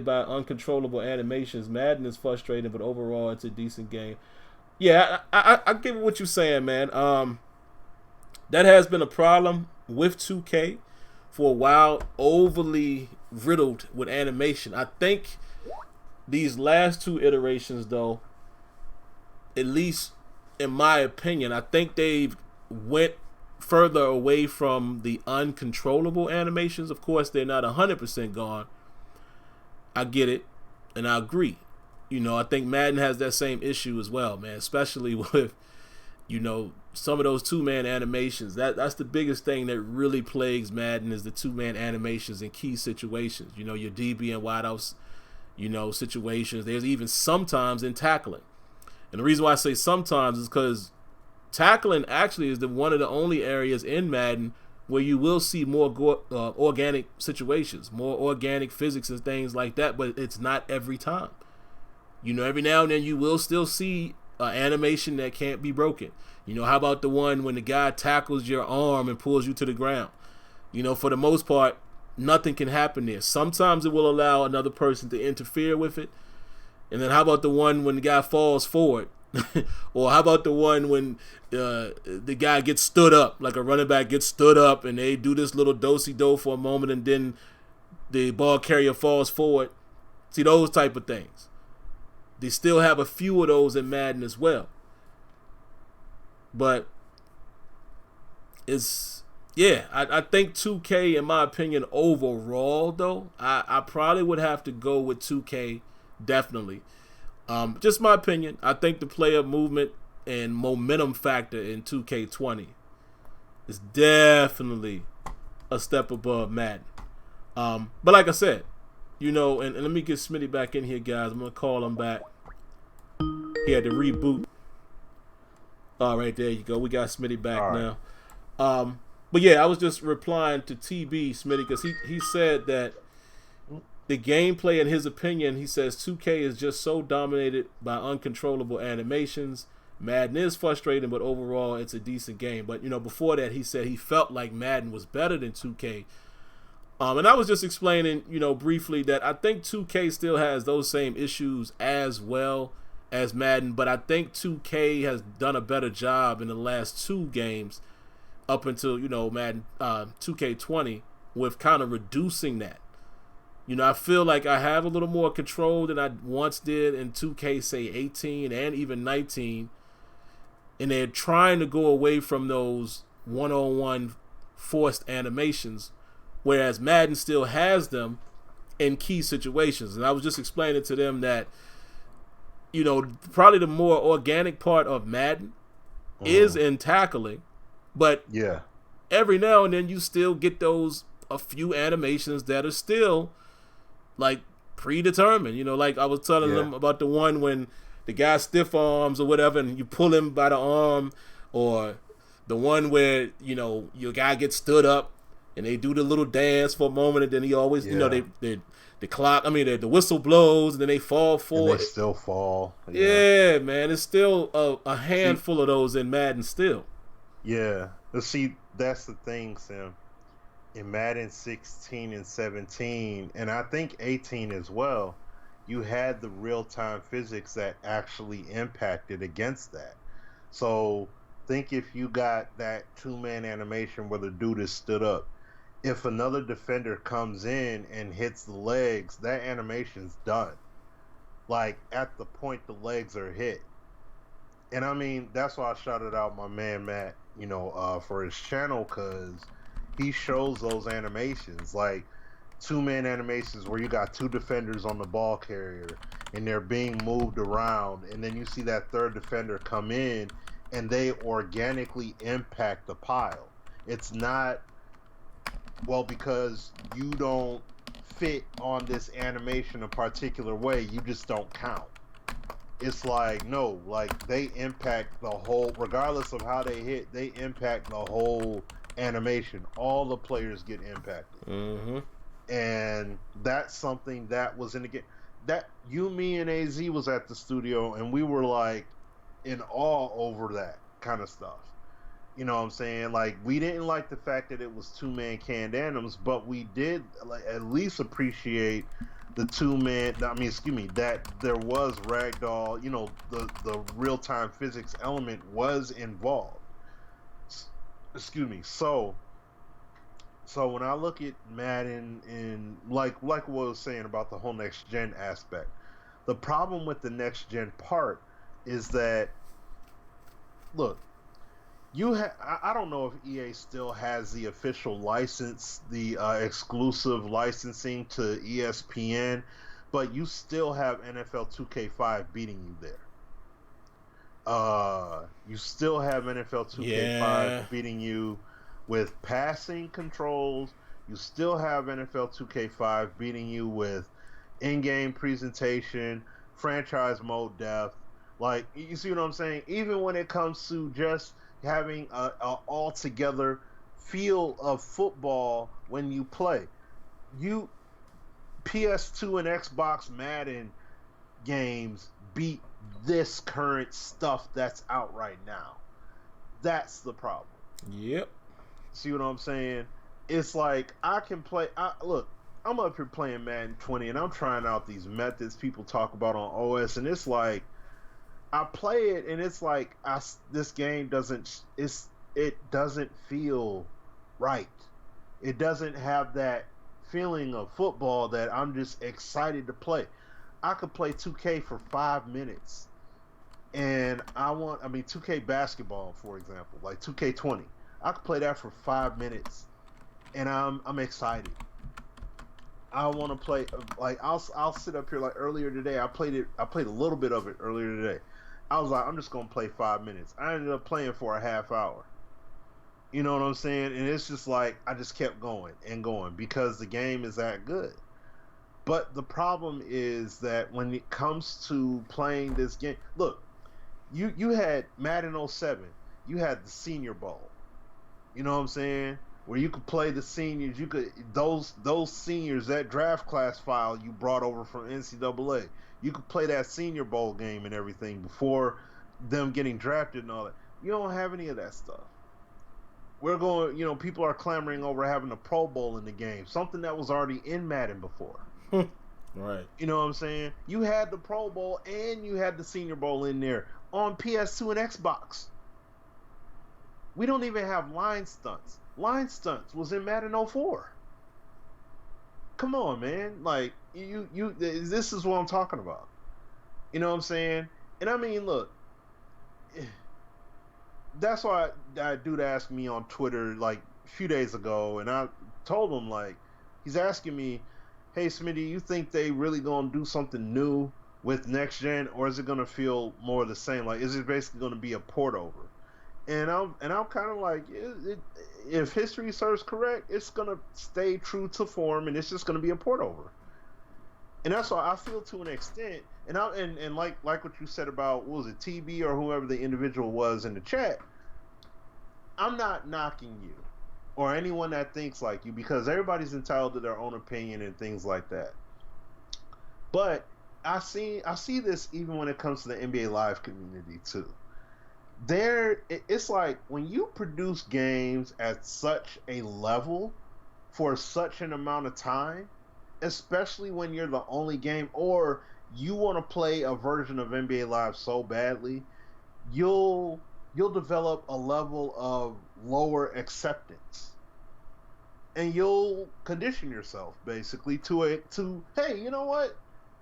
by uncontrollable animations. Madden is frustrating, but overall, it's a decent game. Yeah, I get what you're saying, man. That has been a problem with 2K for a while, overly riddled with animation. I think these last two iterations, though, at least in my opinion, I think they've went further away from the uncontrollable animations. Of course, they're not 100% gone. I get it, and I agree. You know, I think Madden has that same issue as well, man, especially with, you know, some of those two-man animations. That's the biggest thing that really plagues Madden, is the two-man animations in key situations. You know, your DB and wideouts, you know, situations. There's even sometimes in tackling. And the reason why I say sometimes is because tackling actually is one of the only areas in Madden where you will see more organic situations, more organic physics and things like that, but it's not every time. You know, every now and then you will still see animation that can't be broken. You know, how about the one when the guy tackles your arm and pulls you to the ground? You know, for the most part, nothing can happen there. Sometimes it will allow another person to interfere with it. And then how about the one when the guy falls forward? Or how about the one when the guy gets stood up, like a running back gets stood up, and they do this little do-si-do for a moment, and then the ball carrier falls forward? See, those type of things. They still have a few of those in Madden as well. But it's, yeah, I think 2K, in my opinion, overall, though, I probably would have to go with 2K, definitely. Just my opinion. I think the player movement and momentum factor in 2K20 is definitely a step above Madden. But like I said, you know, and let me get Smitty back in here, guys. I'm going to call him back. He had to reboot. All right, there you go. We got Smitty back now. But yeah, I was just replying to TB, Smitty, because he said that the gameplay, in his opinion, he says 2K is just so dominated by uncontrollable animations. Madden is frustrating, but overall it's a decent game. But, you know, before that, he said he felt like Madden was better than 2K. And I was just explaining, you know, briefly that I think 2K still has those same issues as well as Madden, but I think 2K has done a better job in the last two games up until, you know, Madden 2K20 with kind of reducing that. You know, I feel like I have a little more control than I once did in 2K, say, 18 and even 19. And they're trying to go away from those one-on-one forced animations, whereas Madden still has them in key situations. And I was just explaining to them that, you know, probably the more organic part of Madden is in tackling, but yeah, every now and then you still get a few animations that are still like predetermined. You know, like I was telling them about the one when the guy stiff arms or whatever and you pull him by the arm, or the one where, you know, your guy gets stood up and they do the little dance for a moment, and then he always, you know, the clock, the whistle blows and then they fall forward. And they still fall. Yeah, man, it's still a handful of those in Madden still. Yeah. But see, that's the thing, Sim. In Madden 16 and 17, and I think 18 as well, you had the real-time physics that actually impacted against that. So think if you got that two-man animation where the dude is stood up, if another defender comes in and hits the legs, that animation's done. Like, at the point the legs are hit. And I mean, that's why I shouted out my man Matt, you know, for his channel, because he shows those animations, like two-man animations where you got two defenders on the ball carrier and they're being moved around, and then you see that third defender come in and they organically impact the pile. It's not, well, because you don't fit on this animation a particular way, you just don't count. it's like no, like they impact the whole, regardless of how they hit, they impact the whole animation. All the players get impacted. Mm-hmm. And that's something that was in the game. That you, me, and Az was at the studio, and we were like in awe over that kind of stuff. You know what I'm saying? Like we didn't like the fact that it was two-man canned animals, but we did like at least appreciate the two-man. I mean, excuse me, that there was ragdoll. You know, the real-time physics element was involved. Excuse me. So when I look at Madden and like what I was saying about the whole next gen aspect, the problem with the next gen part is that look, I don't know if EA still has the official license, the exclusive licensing to ESPN, but you still have NFL 2K5 beating you there. You still have NFL 2K5 Yeah. beating you with passing controls. You still have NFL 2K5 beating you with in-game presentation, franchise mode depth. Like you see what I'm saying? Even when it comes to just having a all-together feel of football when you play, you PS2 and Xbox Madden games beat this current stuff that's out right now. That's the problem. Yep. See what I'm saying? It's like I can play. Look, I'm up here playing Madden 20, and I'm trying out these methods people talk about on OS, and it's like I play it, and it's like this game it doesn't feel right. It doesn't have that feeling of football that I'm just excited to play. I could play 2K for 5 minutes, and I mean 2K basketball, for example, like 2K20. I could play that for 5 minutes, and I'm excited. I want to play like I'll sit up here like earlier today. I played a little bit of it earlier today. I was like, I'm just gonna play 5 minutes. I ended up playing for a half hour. You know what I'm saying? And it's just like I just kept going and going because the game is that good. But the problem is that when it comes to playing this game, look, you had Madden '07, you had the Senior Bowl. You know what I'm saying? Where you could play the seniors, you could those seniors, that draft class file you brought over from NCAA. You could play that Senior Bowl game and everything before them getting drafted and all that. You don't have any of that stuff. We're going, people are clamoring over having a Pro Bowl in the game, something that was already in Madden before. Right. You know what I'm saying? You had the Pro Bowl and you had the Senior Bowl in there on PS2 and Xbox. We don't even have line stunts. Line stunts was in Madden '04. Come on, man. Like this is what I'm talking about. You know what I'm saying? And I mean, look, that's why that dude asked me on Twitter like a few days ago, and I told him like he's asking me, "Hey, Smitty, you think they really gonna do something new with next gen, or is it gonna feel more the same? Like, is it basically gonna be a port over?" And I'm kind of like, if history serves correct, it's gonna stay true to form, and it's just gonna be a port over. And that's why I feel to an extent. And like what you said about, what was it, TB or whoever the individual was in the chat. I'm not knocking you or anyone that thinks like you, because everybody's entitled to their own opinion and things like that. But I see this even when it comes to the NBA Live community too. It's like when you produce games at such a level for such an amount of time, especially when you're the only game, or you want to play a version of NBA Live so badly, you'll develop a level of lower acceptance, and you'll condition yourself basically to hey, you know what,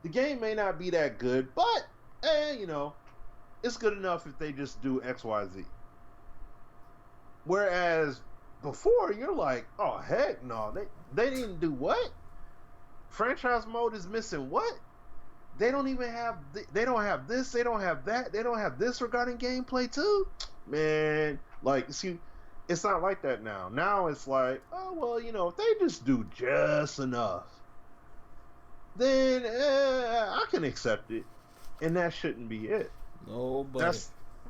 the game may not be that good, but it's good enough if they just do XYZ. Whereas before, you're like, oh heck no, they didn't do what? Franchise mode is missing what? They don't even have. They don't have this. They don't have that. They don't have this regarding gameplay too. Man, like, see, it's not like that now. Now it's like, oh well, if they just do just enough, then I can accept it. and that shouldn't be it. No, but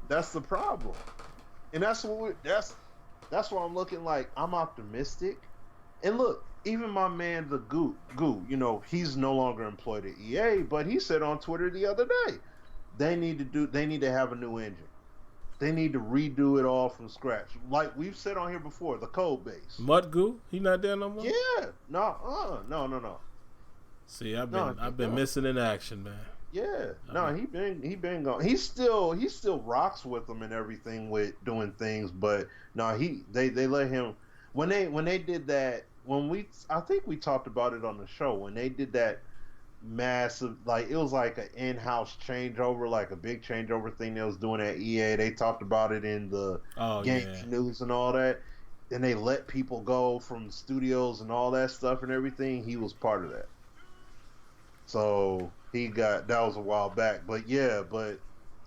That's the problem, and that's why I'm looking like I'm optimistic. And look, even my man the Goo, he's no longer employed at EA, but he said on Twitter the other day they need to have a new engine. They need to redo it all from scratch. Like we've said on here before, the code base. Mudgoo, he not there no more? Yeah. No. See, I've been missing in action, man. Yeah. No, he been gone. He still rocks with them and everything with doing things, but no, they let him when they did that I think we talked about it on the show when they did that massive, like it was like an in-house changeover, like a big changeover thing they was doing at EA. They talked about it in the gaming news and all that. And they let people go from studios and all that stuff and everything. He was part of that. So that was a while back. But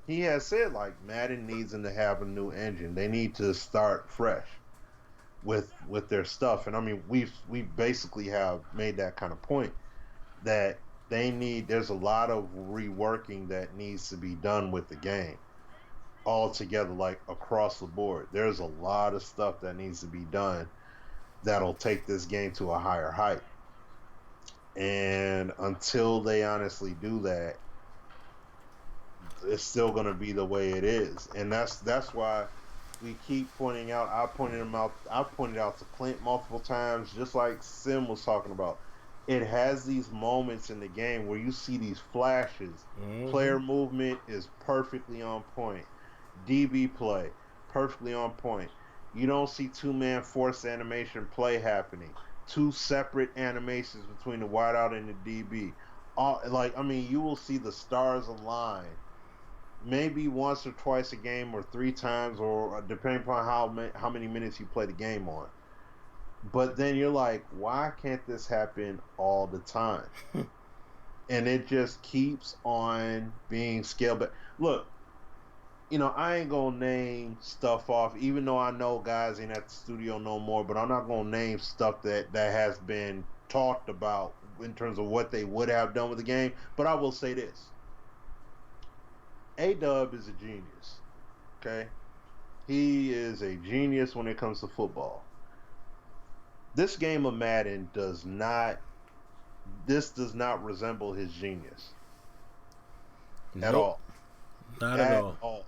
he has said like Madden needs them to have a new engine. They need to start fresh with their stuff. And I mean we basically have made that kind of point that there's a lot of reworking that needs to be done with the game all together, like across the board. There's a lot of stuff that needs to be done that'll take this game to a higher height. And until they honestly do that, it's still going to be the way it is. And that's why we keep pointing out. I pointed out to Clint multiple times, just like Sim was talking about. It has these moments in the game where you see these flashes. Mm-hmm. Player movement is perfectly on point. DB play, perfectly on point. You don't see two-man force animation play happening. Two separate animations between the wideout and the DB. You will see the stars align maybe once or twice a game or three times, or depending upon how many minutes you play the game on. But then you're like, why can't this happen all the time? And it just keeps on being scaled back. Look, I ain't gonna name stuff off, even though I know guys ain't at the studio no more, but I'm not gonna name stuff that has been talked about in terms of what they would have done with the game. But I will say this. A-Dub is a genius. Okay? He is a genius when it comes to football. This game of Madden does not resemble his genius. At all. Not at all.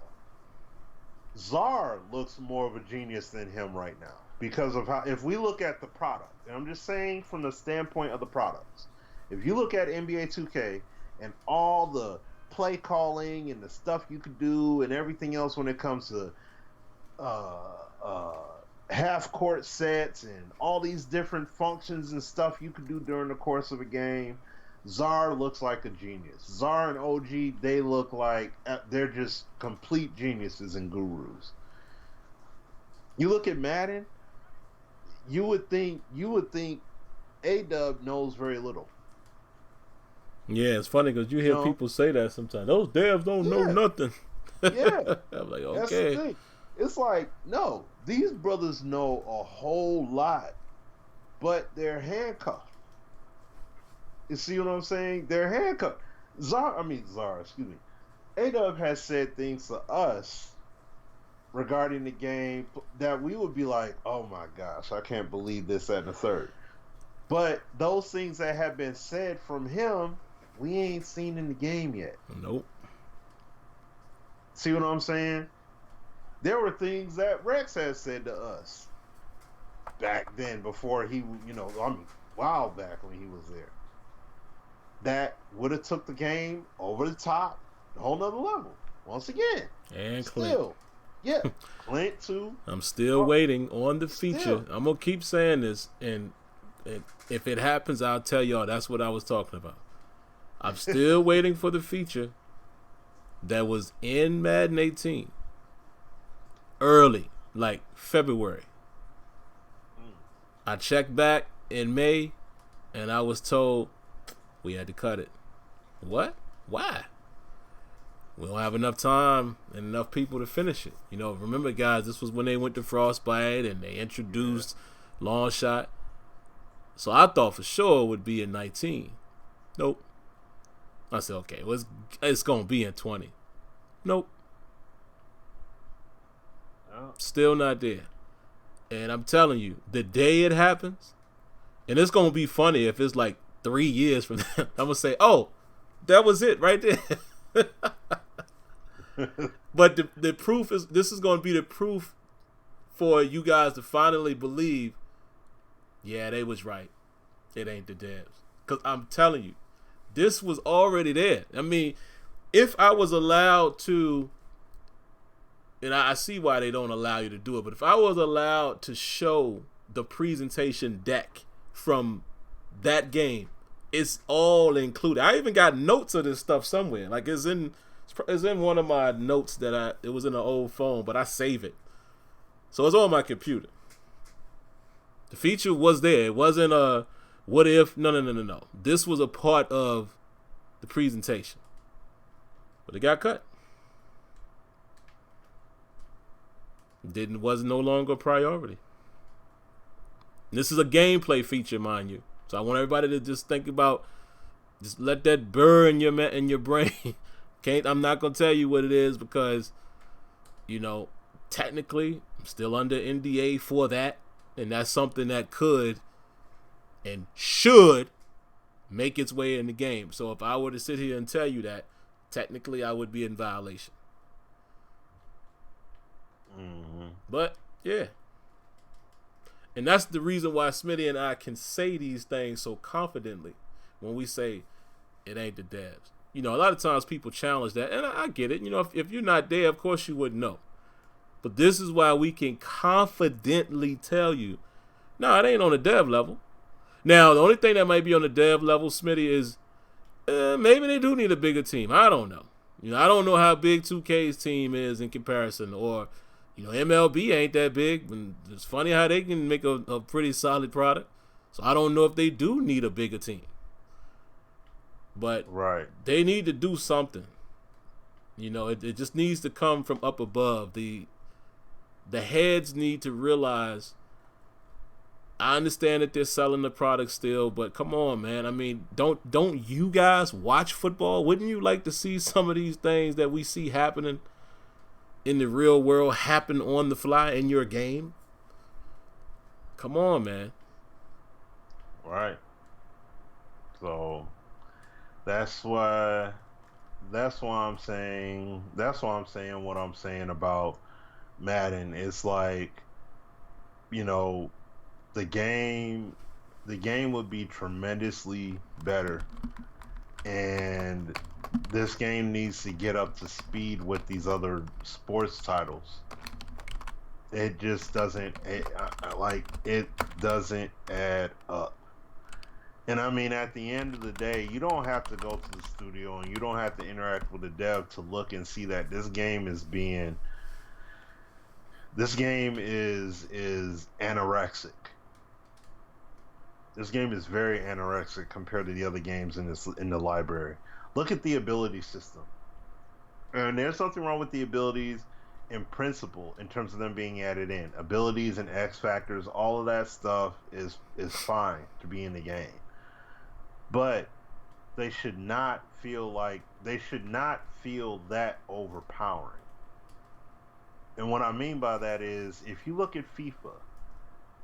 Czar looks more of a genius than him right now because of how, if we look at the product, and I'm just saying from the standpoint of the products, if you look at NBA 2K and all the play calling and the stuff you could do and everything else when it comes to half court sets and all these different functions and stuff you could do during the course of a game, Czar looks like a genius. Czar and OG, they look like they're just complete geniuses and gurus. You look at Madden, you would think A-Dub knows very little. Yeah, it's funny because you hear people say that sometimes. Those devs don't know nothing. Yeah. I'm like, okay. That's the thing. It's like, no, these brothers know a whole lot, but they're handcuffed. You see what I'm saying? They're handcuffed. Czar, excuse me. A-Dub has said things to us regarding the game that we would be like, oh my gosh, I can't believe this, that, and the third. But those things that have been said from him, we ain't seen in the game yet. Nope. See what I'm saying? There were things that Rex has said to us back then before he, while back when he was there. That would have took the game over the top, a whole nother level. Once again. And Clint. Yeah. Clint too. I'm still waiting on the feature. I'm going to keep saying this, and if it happens, I'll tell y'all that's what I was talking about. I'm still waiting for the feature that was in Madden 18 early, like February. I checked back in May, and I was told we had to cut it. What? Why? We don't have enough time and enough people to finish it. Remember, guys, this was when they went to Frostbite and they introduced Long Shot. So I thought for sure it would be in 19. Nope. I said, okay, well, it's going to be in 20. Nope. Oh. Still not there. And I'm telling you, the day it happens, and it's going to be funny if it's like 3 years from now, I'm going to say, oh, that was it right there. But the proof is, this is going to be the proof for you guys to finally believe, yeah, they was right. It ain't the devs. Because I'm telling you, this was already there. I mean, if I was allowed to, and I see why they don't allow you to do it, but if I was allowed to show the presentation deck from that game, it's all included. I even got notes of this stuff somewhere. Like it's in one of my notes that it was in an old phone, but I save it. So it's on my computer. The feature was there. It wasn't a what if. No. This was a part of the presentation. But it got cut. Wasn't no longer a priority. And this is a gameplay feature, mind you. So I want everybody to just think about, just let that burn in your brain. I'm not gonna tell you what it is because, technically I'm still under NDA for that, and that's something that could and should make its way in the game. So if I were to sit here and tell you that, technically I would be in violation. Mm-hmm. But yeah, and that's the reason why Smitty and I can say these things so confidently when we say it ain't the devs. A lot of times people challenge that, and I get it. If you're not there, of course you wouldn't know. But this is why we can confidently tell you, no, it ain't on the dev level. Now, the only thing that might be on the dev level, Smitty, is maybe they do need a bigger team. I don't know. I don't know how big 2K's team is in comparison, or MLB ain't that big. And it's funny how they can make a pretty solid product. So I don't know if they do need a bigger team. But right, they need to do something. It just needs to come from up above. The heads need to realize, I understand that they're selling the product still, but come on, man. I mean, don't you guys watch football? Wouldn't you like to see some of these things that we see happening in the real world happen on the fly in your game? Come on, man. Right. So that's why I'm saying what I'm saying about Madden. It's like, the game would be tremendously better, and this game needs to get up to speed with these other sports titles. It just doesn't it doesn't add up. And I mean, at the end of the day, you don't have to go to the studio and you don't have to interact with the dev to look and see that this game is anorexic. This game is very anorexic compared to the other games in the library. Look at the ability system. And there's something wrong with the abilities in principle in terms of them being added in. Abilities and X factors, all of that stuff is fine to be in the game. But they should not feel that overpowering. And what I mean by that is, if you look at FIFA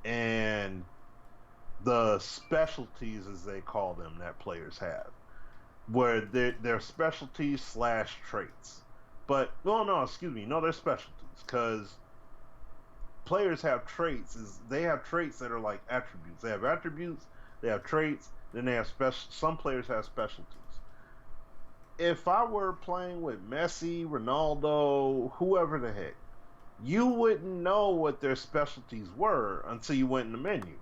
and the specialties, as they call them, that players have, where they're specialties / traits. But no, they're specialties, because players have traits. They have traits that are like attributes. They have attributes, they have traits, then they have some players have specialties. If I were playing with Messi, Ronaldo, whoever the heck, you wouldn't know what their specialties were until you went in the menu,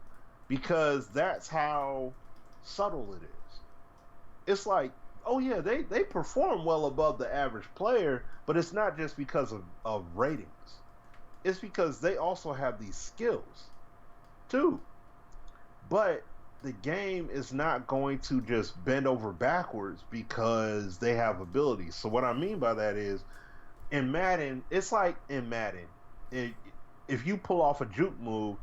because that's how subtle it is. It's like, oh yeah, they perform well above the average player, but it's not just because of ratings. It's because they also have these skills too. But the game is not going to just bend over backwards because they have abilities. So what I mean by that is, in Madden, it's like in Madden, if you pull off a juke move,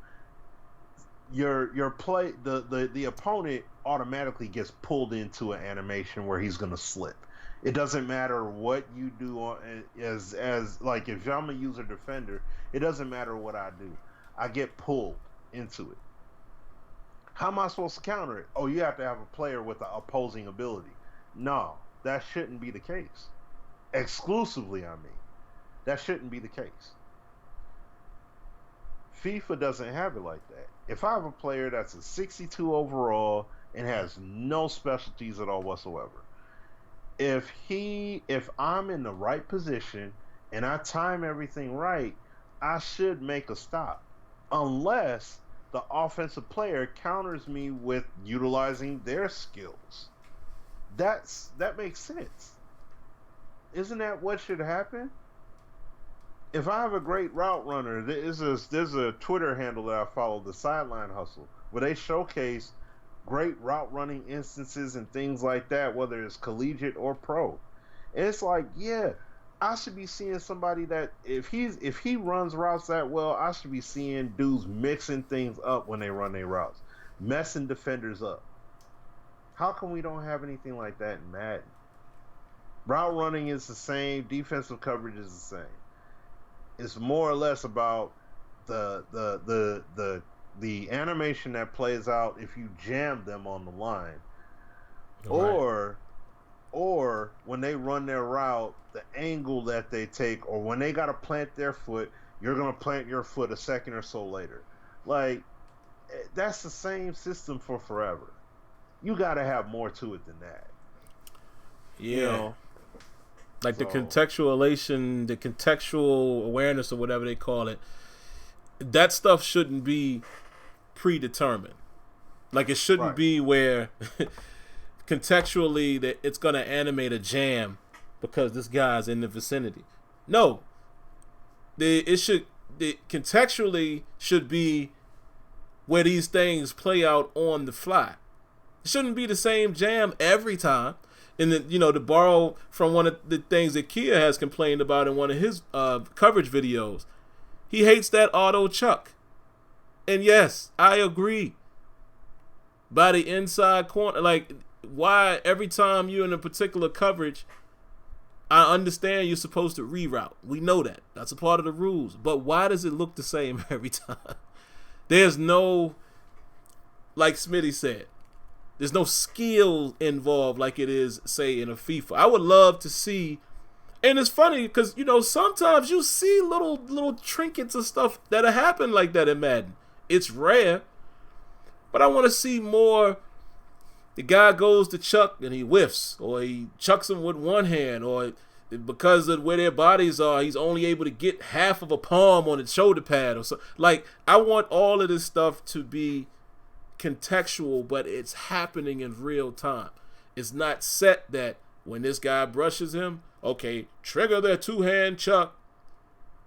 the opponent automatically gets pulled into an animation where he's gonna slip. It doesn't matter what you do as like if I'm a user defender, it doesn't matter what I do. I get pulled into it. How am I supposed to counter it? Oh, you have to have a player with an opposing ability. No, that shouldn't be the case. Exclusively, I mean. That shouldn't be the case. FIFA doesn't have it like that. If I have a player that's a 62 overall and has no specialties at all whatsoever, if I'm in the right position and I time everything right, I should make a stop. Unless the offensive player counters me with utilizing their skills. That makes sense. Isn't that what should happen? If I have a great route runner, there's a Twitter handle that I follow, the Sideline Hustle, where they showcase great route running instances and things like that, whether it's collegiate or pro. And it's like, yeah, I should be seeing somebody that if he runs routes that well, I should be seeing dudes mixing things up when they run their routes, messing defenders up. How come we don't have anything like that in Madden? Route running is the same, defensive coverage is the same. It's more or less about the animation that plays out if you jam them on the line, right. or when they run their route, the angle that they take, or when they got to plant their foot, you're gonna plant your foot a second or so later. Like, that's the same system for forever. You got to have more to it than that. Yeah. You know? Like the contextualization, the contextual awareness, or whatever they call it, that stuff shouldn't be predetermined. Like, it shouldn't be where contextually that it's going to animate a jam because this guy's in the vicinity. No. Contextually should be where these things play out on the fly. It shouldn't be the same jam every time. And then, to borrow from one of the things that Kia has complained about in one of his coverage videos, he hates that auto chuck. And yes, I agree. By the inside corner, like, why every time you're in a particular coverage, I understand you're supposed to reroute. We know that. That's a part of the rules. But why does it look the same every time? There's no, like Smitty said, there's no skill involved like it is, say, in a FIFA. I would love to see, and it's funny because, sometimes you see little trinkets and stuff that happen like that in Madden. It's rare, but I want to see more. The guy goes to chuck and he whiffs, or he chucks him with one hand, or because of where their bodies are, he's only able to get half of a palm on his shoulder pad or so. Like, I want all of this stuff to be contextual, but it's happening in real time. It's not set that when this guy brushes him, okay, trigger their two-hand chuck,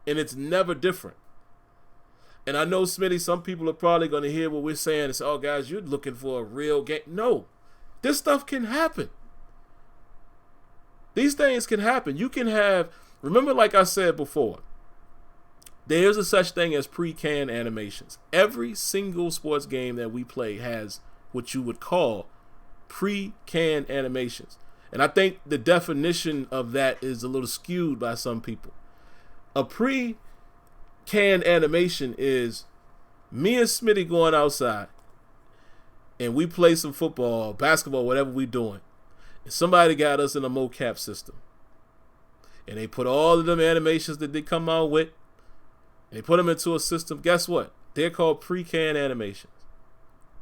and it's never different. And I know, Smitty, some people are probably going to hear what we're saying and say, oh, guys, you're looking for a real game. No, this stuff can happen. These things can happen. You can have, remember, like I said before, there's a such thing as pre-canned animations. Every single sports game that we play has what you would call pre-canned animations. And I think the definition of that is a little skewed by some people. A pre-canned animation is me and Smitty going outside and we play some football, basketball, whatever we doing. And somebody got us in a mocap system. And they put all of them animations that they come out with, they put them into a system. Guess what? They're called pre-canned animations.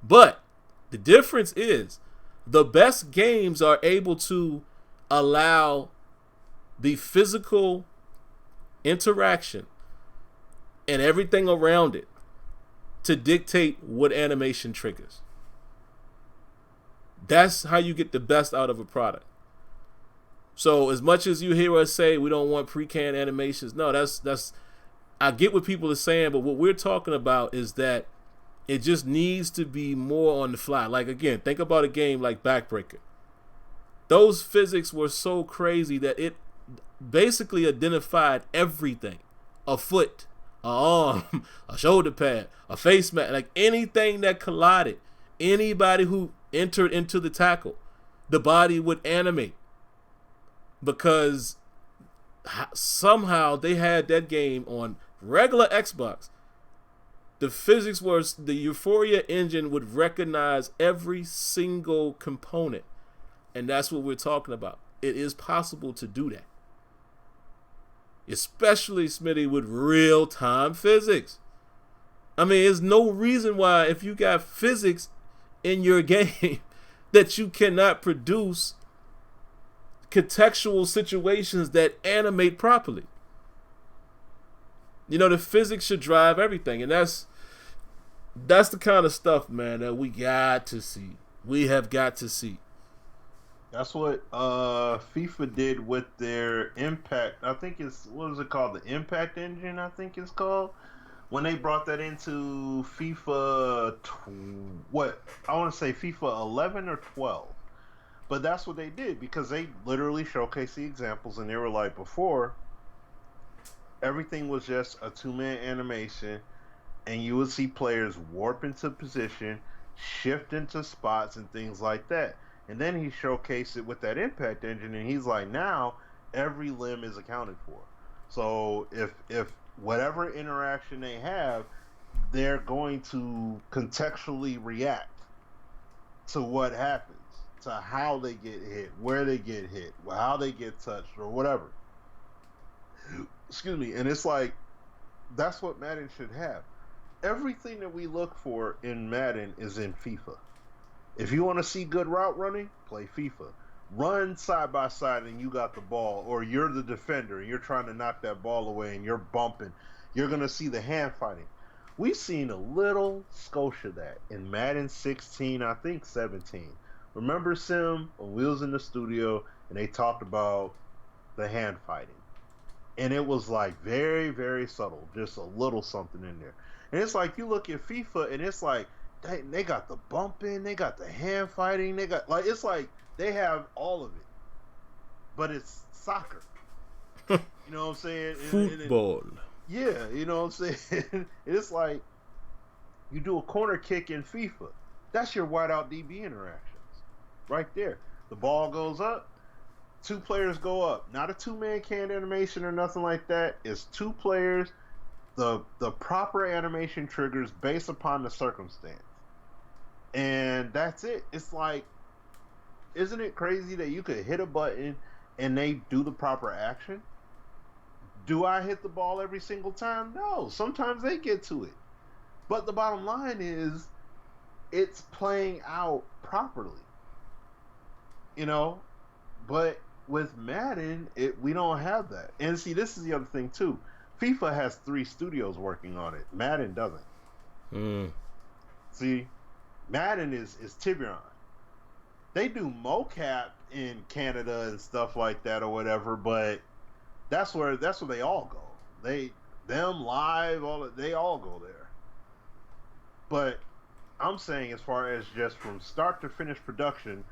But the difference is the best games are able to allow the physical interaction and everything around it to dictate what animation triggers. That's how you get the best out of a product. So as much as you hear us say we don't want pre-canned animations, no, that's I get what people are saying, but what we're talking about is that it just needs to be more on the fly. Like, again, think about a game like Backbreaker. Those physics were so crazy that it basically identified everything. A foot, an arm, a shoulder pad, a face mask, like anything that collided. Anybody who entered into the tackle, the body would animate because somehow they had that game on regular Xbox. The physics was the Euphoria engine would recognize every single component, and that's what we're talking about. It is possible to do that, especially, Smitty, with real-time physics. I mean, there's no reason why, if you got physics in your game, that you cannot produce contextual situations that animate properly. You know, the physics should drive everything, and that's the kind of stuff, man, that we got to see. We have got to see. That's what FIFA did with their Impact. I think it's, what is it called? The Impact engine, I think it's called. When they brought that into FIFA, I want to say FIFA 11 or 12. But that's what they did, because they literally showcased the examples, and they were like, before, everything was just a two-man animation, and you would see players warp into position, shift into spots, and things like that. And then he showcased it with that Impact engine, and he's like, now every limb is accounted for. So if whatever interaction they have, they're going to contextually react to what happens, to how they get hit, where they get hit, how they get touched, or whatever. Excuse me. And it's like, that's what Madden should have. Everything that we look for in Madden is in FIFA. If you want to see good route running, play FIFA. Run side by side and you got the ball, or you're the defender and you're trying to knock that ball away and you're bumping. You're going to see the hand fighting. We've seen a little skosh of that in Madden 16, I think 17. Remember Sim, when we was in the studio and they talked about the hand fighting? And it was like very, very subtle, just a little something in there. And it's like, you look at FIFA and it's like, they got the bumping, they got the hand fighting, they got, like, it's like they have all of it, but it's soccer. You know what I'm saying? Football. Yeah, you know what I'm saying? It's like, you do a corner kick in FIFA. That's your wideout DB interactions right there. The ball goes up, two players go up. Not a two-man can animation or nothing like that. It's two players. The proper animation triggers based upon the circumstance. And that's it. It's like, isn't it crazy that you could hit a button and they do the proper action? Do I hit the ball every single time? No. Sometimes they get to it. But the bottom line is, it's playing out properly. You know? But with Madden, we don't have that. And see, this is the other thing too. FIFA has 3 studios working on it. Madden doesn't. See, Madden is Tiburon. They do mocap in Canada and stuff like that or whatever, but that's where they all go. Them live, they all go there. But I'm saying, as far as just from start to finish production,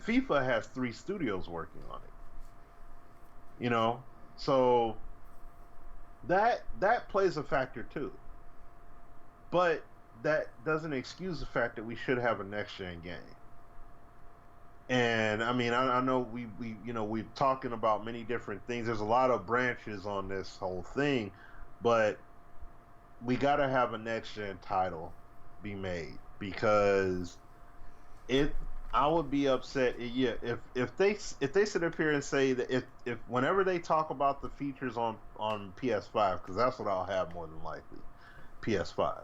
FIFA has 3 studios working on it. You know, so that plays a factor too. But that doesn't excuse the fact that we should have a next gen game. And I mean, I know we're talking about many different things. There's a lot of branches on this whole thing, but we got to have a next gen title be made, because I would be upset, if they sit up here and say that if whenever they talk about the features on PS5, because that's what I'll have more than likely, PS5.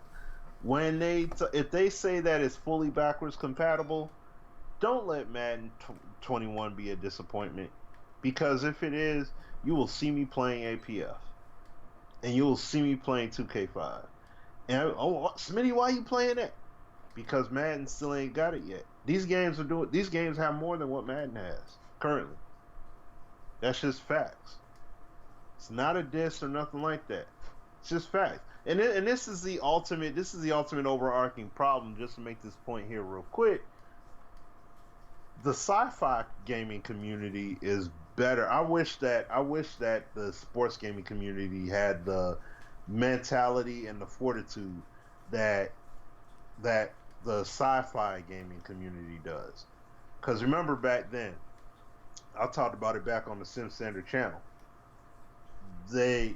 When if they say that it's fully backwards compatible, don't let Madden 21 be a disappointment, because if it is, you will see me playing APF, and you will see me playing 2K5. And Smitty, why are you playing that? Because Madden still ain't got it yet. These games have more than what Madden has currently. That's just facts. It's not a diss or nothing like that. It's just facts. And this is the ultimate overarching problem, just to make this point here real quick. The sci-fi gaming community is better. I wish that the sports gaming community had the mentality and the fortitude that the sci-fi gaming community does. Because remember back then, I talked about it back on the Sim Standard channel. They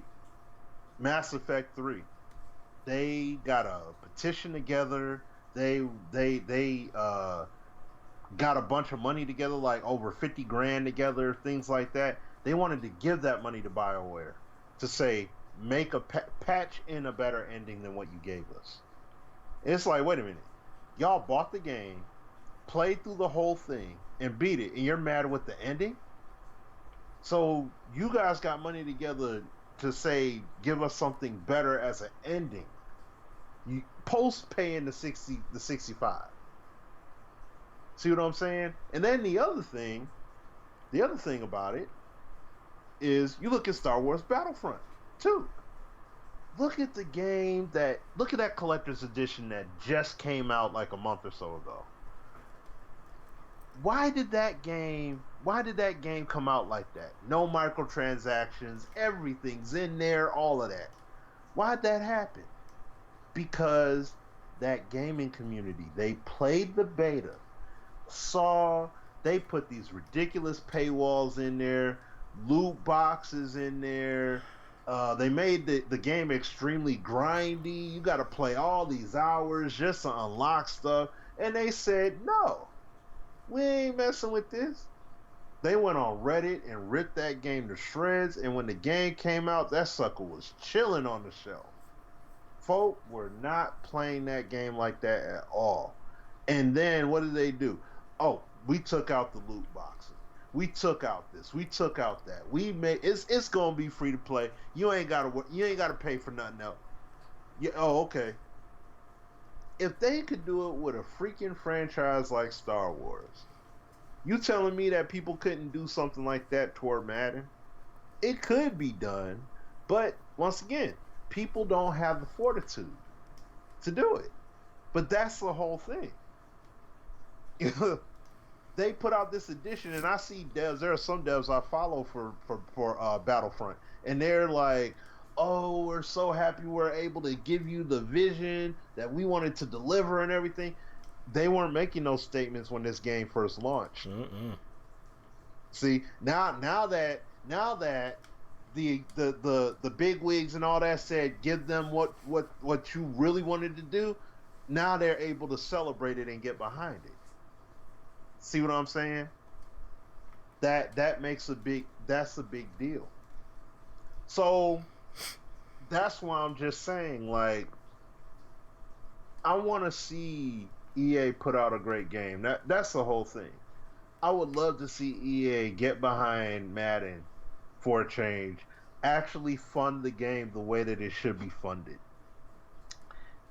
Mass Effect 3. They got a petition together. They got a bunch of money together, like over 50 grand together, things like that. They wanted to give that money to BioWare to say, make a patch in a better ending than what you gave us. It's like, wait a minute. Y'all bought the game, played through the whole thing, and beat it, and you're mad with the ending? So you guys got money together to say, give us something better as an ending. You post paying the 65. See what I'm saying? And then the other thing about it is you look at Star Wars Battlefront 2. Look at that collector's edition that just came out like a month or so ago. Why did that game come out like that? No microtransactions, everything's in there, all of that. Why'd that happen? Because that gaming community, they played the beta, they put these ridiculous paywalls in there, loot boxes in there. They made the game extremely grindy. You got to play all these hours just to unlock stuff. And they said, no, we ain't messing with this. They went on Reddit and ripped that game to shreds. And when the game came out, that sucker was chilling on the shelf. Folk were not playing that game like that at all. And then what did they do? Oh, we took out the loot boxes. We took out this. We took out that. We made it's gonna be free to play. You ain't gotta pay for nothing else. Yeah. Oh, okay. If they could do it with a freaking franchise like Star Wars, you telling me that people couldn't do something like that toward Madden? It could be done, but once again, people don't have the fortitude to do it. But that's the whole thing. They put out this edition, and I see devs. There are some devs I follow for Battlefront, and they're like, "Oh, we're so happy we're able to give you the vision that we wanted to deliver and everything." They weren't making those statements when this game first launched. See, now that the big wigs and all that said, give them what you really wanted to do, now they're able to celebrate it and get behind it. See what I'm saying? That's a big deal. So that's why I'm just saying, like, I want to see EA put out a great game. That's the whole thing. I would love to see EA get behind Madden for a change, actually fund the game the way that it should be funded,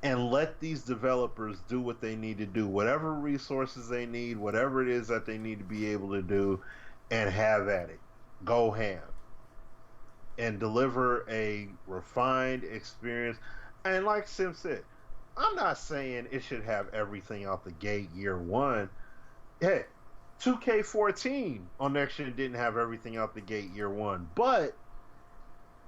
and let these developers do what they need to do, whatever resources they need, whatever it is that they need to be able to do, and have at it. Go ham. And deliver a refined experience. And like Sim said, I'm not saying it should have everything out the gate year one. Hey, 2K14 on next gen didn't have everything out the gate year one, but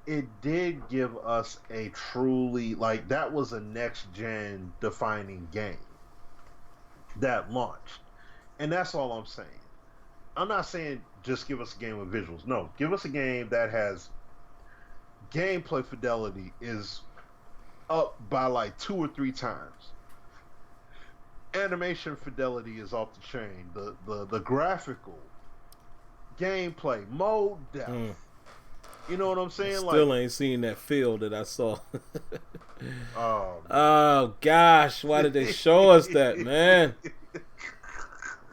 it did give us a truly, like, that was a next gen defining game that launched. And that's all I'm saying. I'm not saying just give us a game with visuals. No, give us a game that has gameplay fidelity is up by like 2 or 3 times. Animation fidelity is off the chain. The graphical gameplay, mode depth. You know what I'm saying? Still ain't seen that feel that I saw. Oh gosh, why did they show us that, man?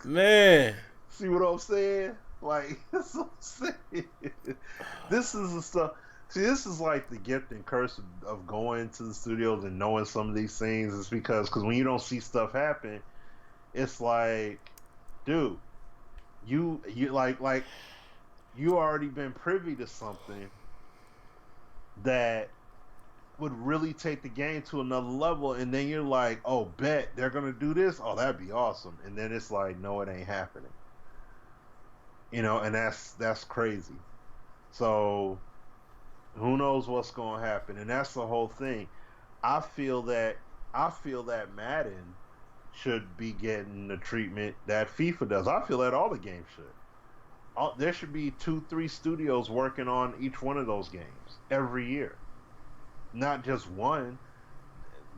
Man. See what I'm saying? Like, that's what I'm saying. This is the stuff. See, this is like the gift and curse of going to the studios and knowing some of these things. Is because when you don't see stuff happen, it's like, dude, you like you already been privy to something that would really take the game to another level, and then you're like, oh, bet they're gonna do this. Oh, that'd be awesome. And then it's like, no, it ain't happening. You know, and that's crazy. So who knows what's gonna happen? And that's the whole thing. I feel that Madden should be getting the treatment that FIFA does. I feel that all the games should. There should be 2-3 studios working on each one of those games every year, not just one.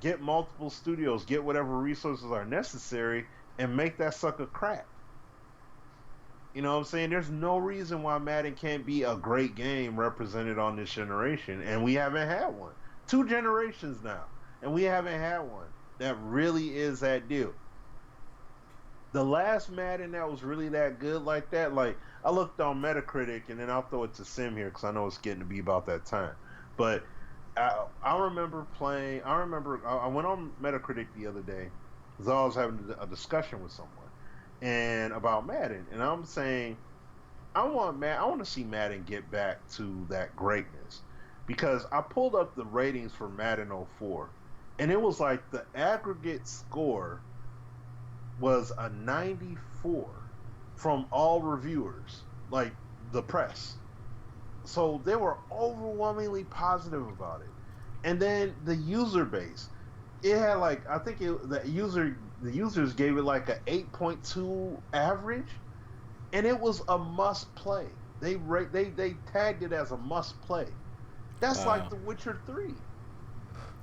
Get multiple studios, get whatever resources are necessary, and make that sucker crack. You know what I'm saying? There's no reason why Madden can't be a great game represented on this generation, and we haven't had one. 2 generations now, and we haven't had one that really is that deal. The last Madden that was really that good like that, like, I looked on Metacritic, and then I'll throw it to Sim here because I know it's getting to be about that time. But I remember playing. I went on Metacritic the other day because I was having a discussion with someone and about Madden, and I'm saying I want to see Madden get back to that greatness, because I pulled up the ratings for Madden 04, and it was like the aggregate score was a 94 from all reviewers, like the press. So they were overwhelmingly positive about it. And then the user base, it had like, I think the users gave it like a 8.2 average, and it was a must play. They tagged it as a must play. That's like The Witcher 3.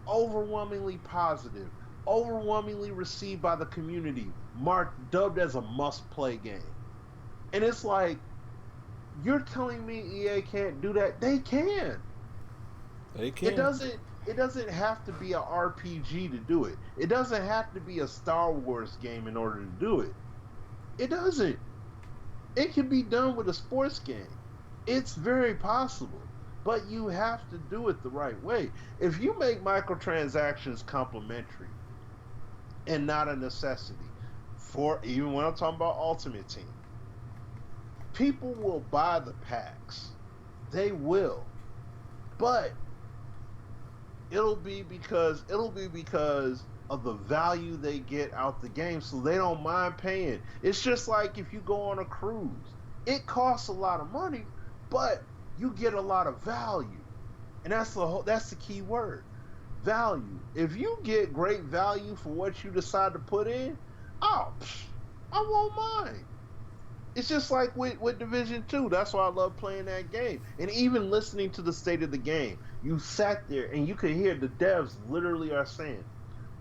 Overwhelmingly positive, overwhelmingly received by the community, dubbed as a must play game. And it's like, you're telling me EA can't do that? They can. They can. It doesn't have to be an RPG to do it. It doesn't have to be a Star Wars game in order to do it. It doesn't. It can be done with a sports game. It's very possible. But you have to do it the right way. If you make microtransactions complementary and not a necessity, for even when I'm talking about Ultimate Team, people will buy the packs. They will. But it'll be because of the value they get out the game, so they don't mind paying. It's just like if you go on a cruise. It costs a lot of money, but you get a lot of value. And that's the key word. Value. If you get great value for what you decide to put in, I won't mind. It's just like with Division 2. That's why I love playing that game. And even listening to the state of the game, you sat there and you could hear the devs literally are saying,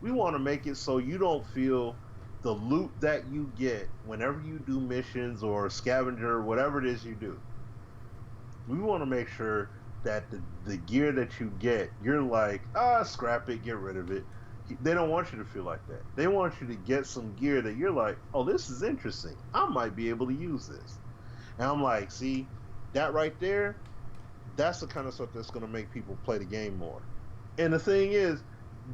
we want to make it so you don't feel the loot that you get whenever you do missions or scavenger or whatever it is you do. We want to make sure that the gear that you get, you're like, scrap it, get rid of it. They don't want you to feel like that. They want you to get some gear that you're like, oh, this is interesting. I might be able to use this. And I'm like, see, that right there, that's the kind of stuff that's going to make people play the game more. And the thing is,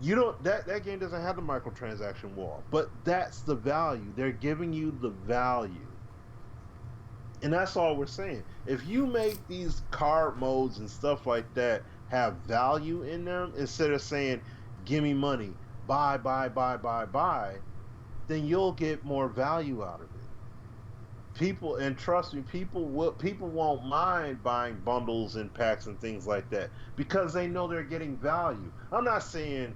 that game doesn't have the microtransaction wall, but that's the value. They're giving you the value. And that's all we're saying. If you make these card modes and stuff like that have value in them, instead of saying, give me money, buy, then you'll get more value out of it. People, and trust me, people won't mind buying bundles and packs and things like that because they know they're getting value. I'm not saying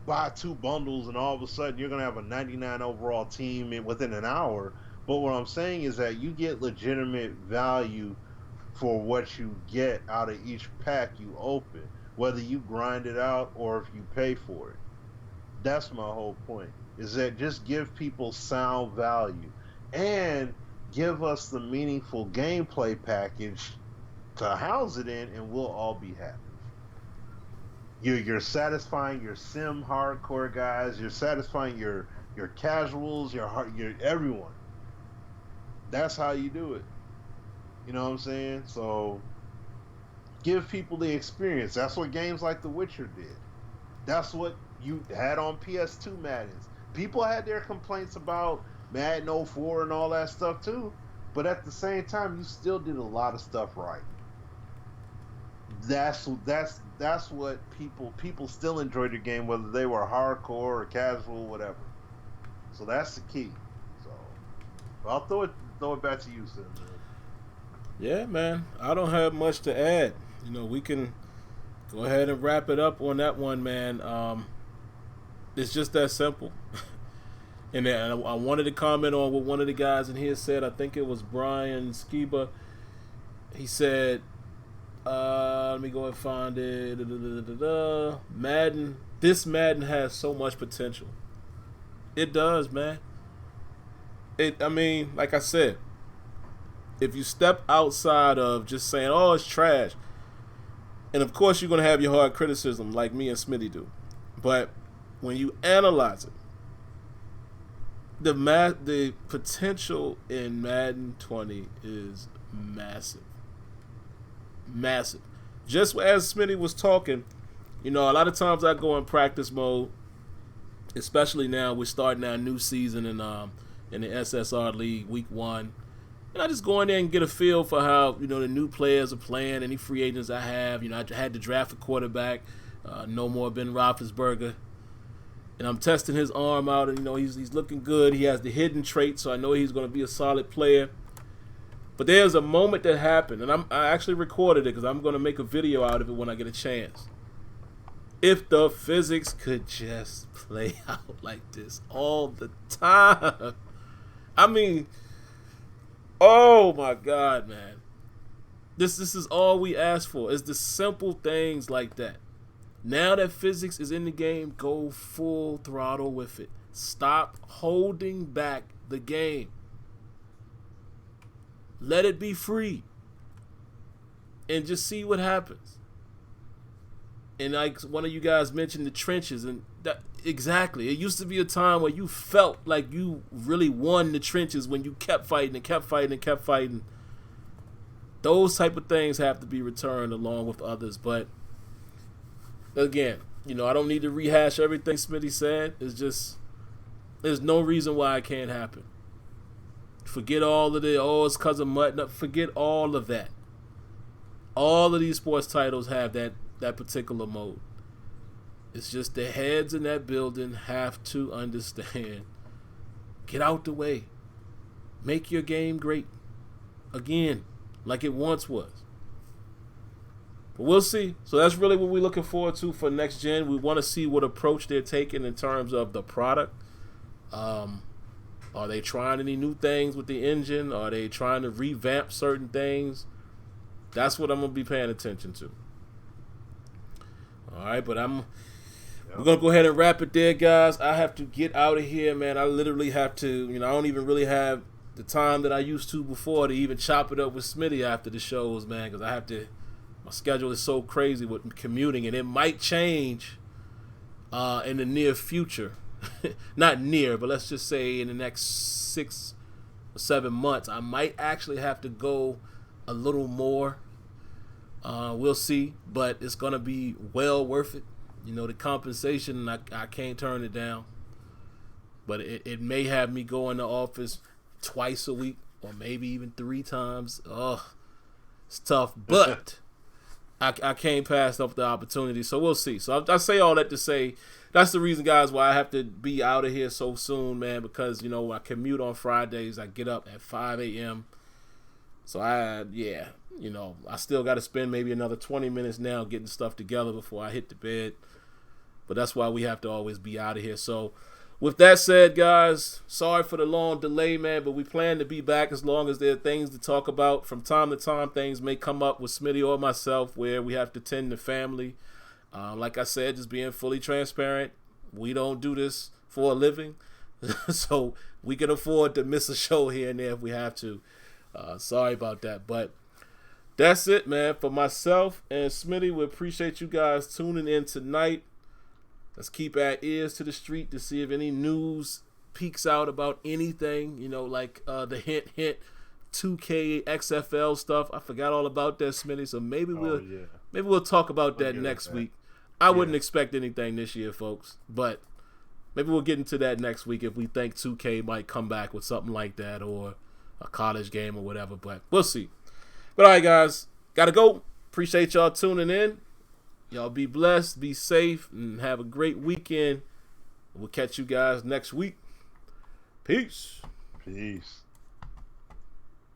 buy 2 bundles and all of a sudden you're going to have a 99 overall team within an hour. But what I'm saying is that you get legitimate value for what you get out of each pack you open, whether you grind it out or if you pay for it. That's my whole point, is that just give people sound value and give us the meaningful gameplay package to house it in, and we'll all be happy. You're satisfying your sim hardcore guys, you're satisfying your casuals, your everyone. That's how you do it. You know what I'm saying? So give people the experience. That's what games like The Witcher did. That's what you had on PS2 Maddens. People had their complaints about Madden 04 and all that stuff too, but at the same time, you still did a lot of stuff right. That's what people still enjoyed the game, whether they were hardcore or casual, whatever. So that's the key. So I'll throw it back to you, Sim. Yeah, man. I don't have much to add. We can go ahead and wrap it up on that one, man. It's just that simple. And then I wanted to comment on what one of the guys in here said. I think it was Brian Skiba. He said, let me go and find it. Madden. This Madden has so much potential. It does, man. I mean, like I said, if you step outside of just saying, oh, it's trash, and of course you're going to have your hard criticism like me and Smitty do, but when you analyze it, the potential in Madden 20 is massive. Massive. Just as Smitty was talking, a lot of times I go in practice mode, especially now we're starting our new season in the SSR League week 1. And I just go in there and get a feel for how, the new players are playing, any free agents I have. I had to draft a quarterback, no more Ben Roethlisberger. And I'm testing his arm out, and, he's looking good. He has the hidden trait, so I know he's going to be a solid player. But there's a moment that happened, and I actually recorded it because I'm going to make a video out of it when I get a chance. If the physics could just play out like this all the time. I mean, oh my God, man. This is all we ask for, is the simple things like that. Now that physics is in the game, go full throttle with it. Stop holding back the game. Let it be free. And just see what happens. And like one of you guys mentioned the trenches, and that exactly. It used to be a time where you felt like you really won the trenches when you kept fighting and kept fighting and kept fighting. Those type of things have to be returned along with others. But again, I don't need to rehash everything Smitty said. It's just there's no reason why it can't happen. Forget all of it's because of mud. Forget all of that. All of these sports titles have that particular mode. It's just the heads in that building have to understand. Get out the way. Make your game great. Again, like it once was. But we'll see. So that's really what we're looking forward to for next gen. We want to see what approach they're taking in terms of the product. Are they trying any new things with the engine? Are they trying to revamp certain things? That's what I'm going to be paying attention to. All right, but we're going to go ahead and wrap it there, guys. I have to get out of here, man. I literally have to, I don't even really have the time that I used to before to even chop it up with Smitty after the shows, man, because my schedule is so crazy with commuting, and it might change in the near future. Not near, but let's just say in the next 6 or 7 months, I might actually have to go a little more. We'll see, but it's going to be well worth it. The compensation, I can't turn it down. But it may have me go in the office twice a week or maybe even 3 times. It's tough, but I can't pass up the opportunity, so we'll see. So I say all that to say that's the reason, guys, why I have to be out of here so soon, man, because, I commute on Fridays. I get up at 5 a.m. So I still got to spend maybe another 20 minutes now getting stuff together before I hit the bed. But that's why we have to always be out of here. So with that said, guys, sorry for the long delay, man, but we plan to be back as long as there are things to talk about. From time to time, things may come up with Smitty or myself where we have to tend to family. Like I said, just being fully transparent, we don't do this for a living. So we can afford to miss a show here and there if we have to. Sorry about that. But that's it, man. For myself and Smitty, we appreciate you guys tuning in tonight. Let's keep our ears to the street to see if any news peeks out about anything, like the hint 2K XFL stuff. I forgot all about that, Smitty. So maybe we'll talk about that next week. I wouldn't expect anything this year, folks, but maybe we'll get into that next week if we think 2K might come back with something like that or a college game or whatever, but we'll see. But all right, guys, gotta go. Appreciate y'all tuning in. Y'all be blessed, be safe, and have a great weekend. We'll catch you guys next week. Peace. Peace.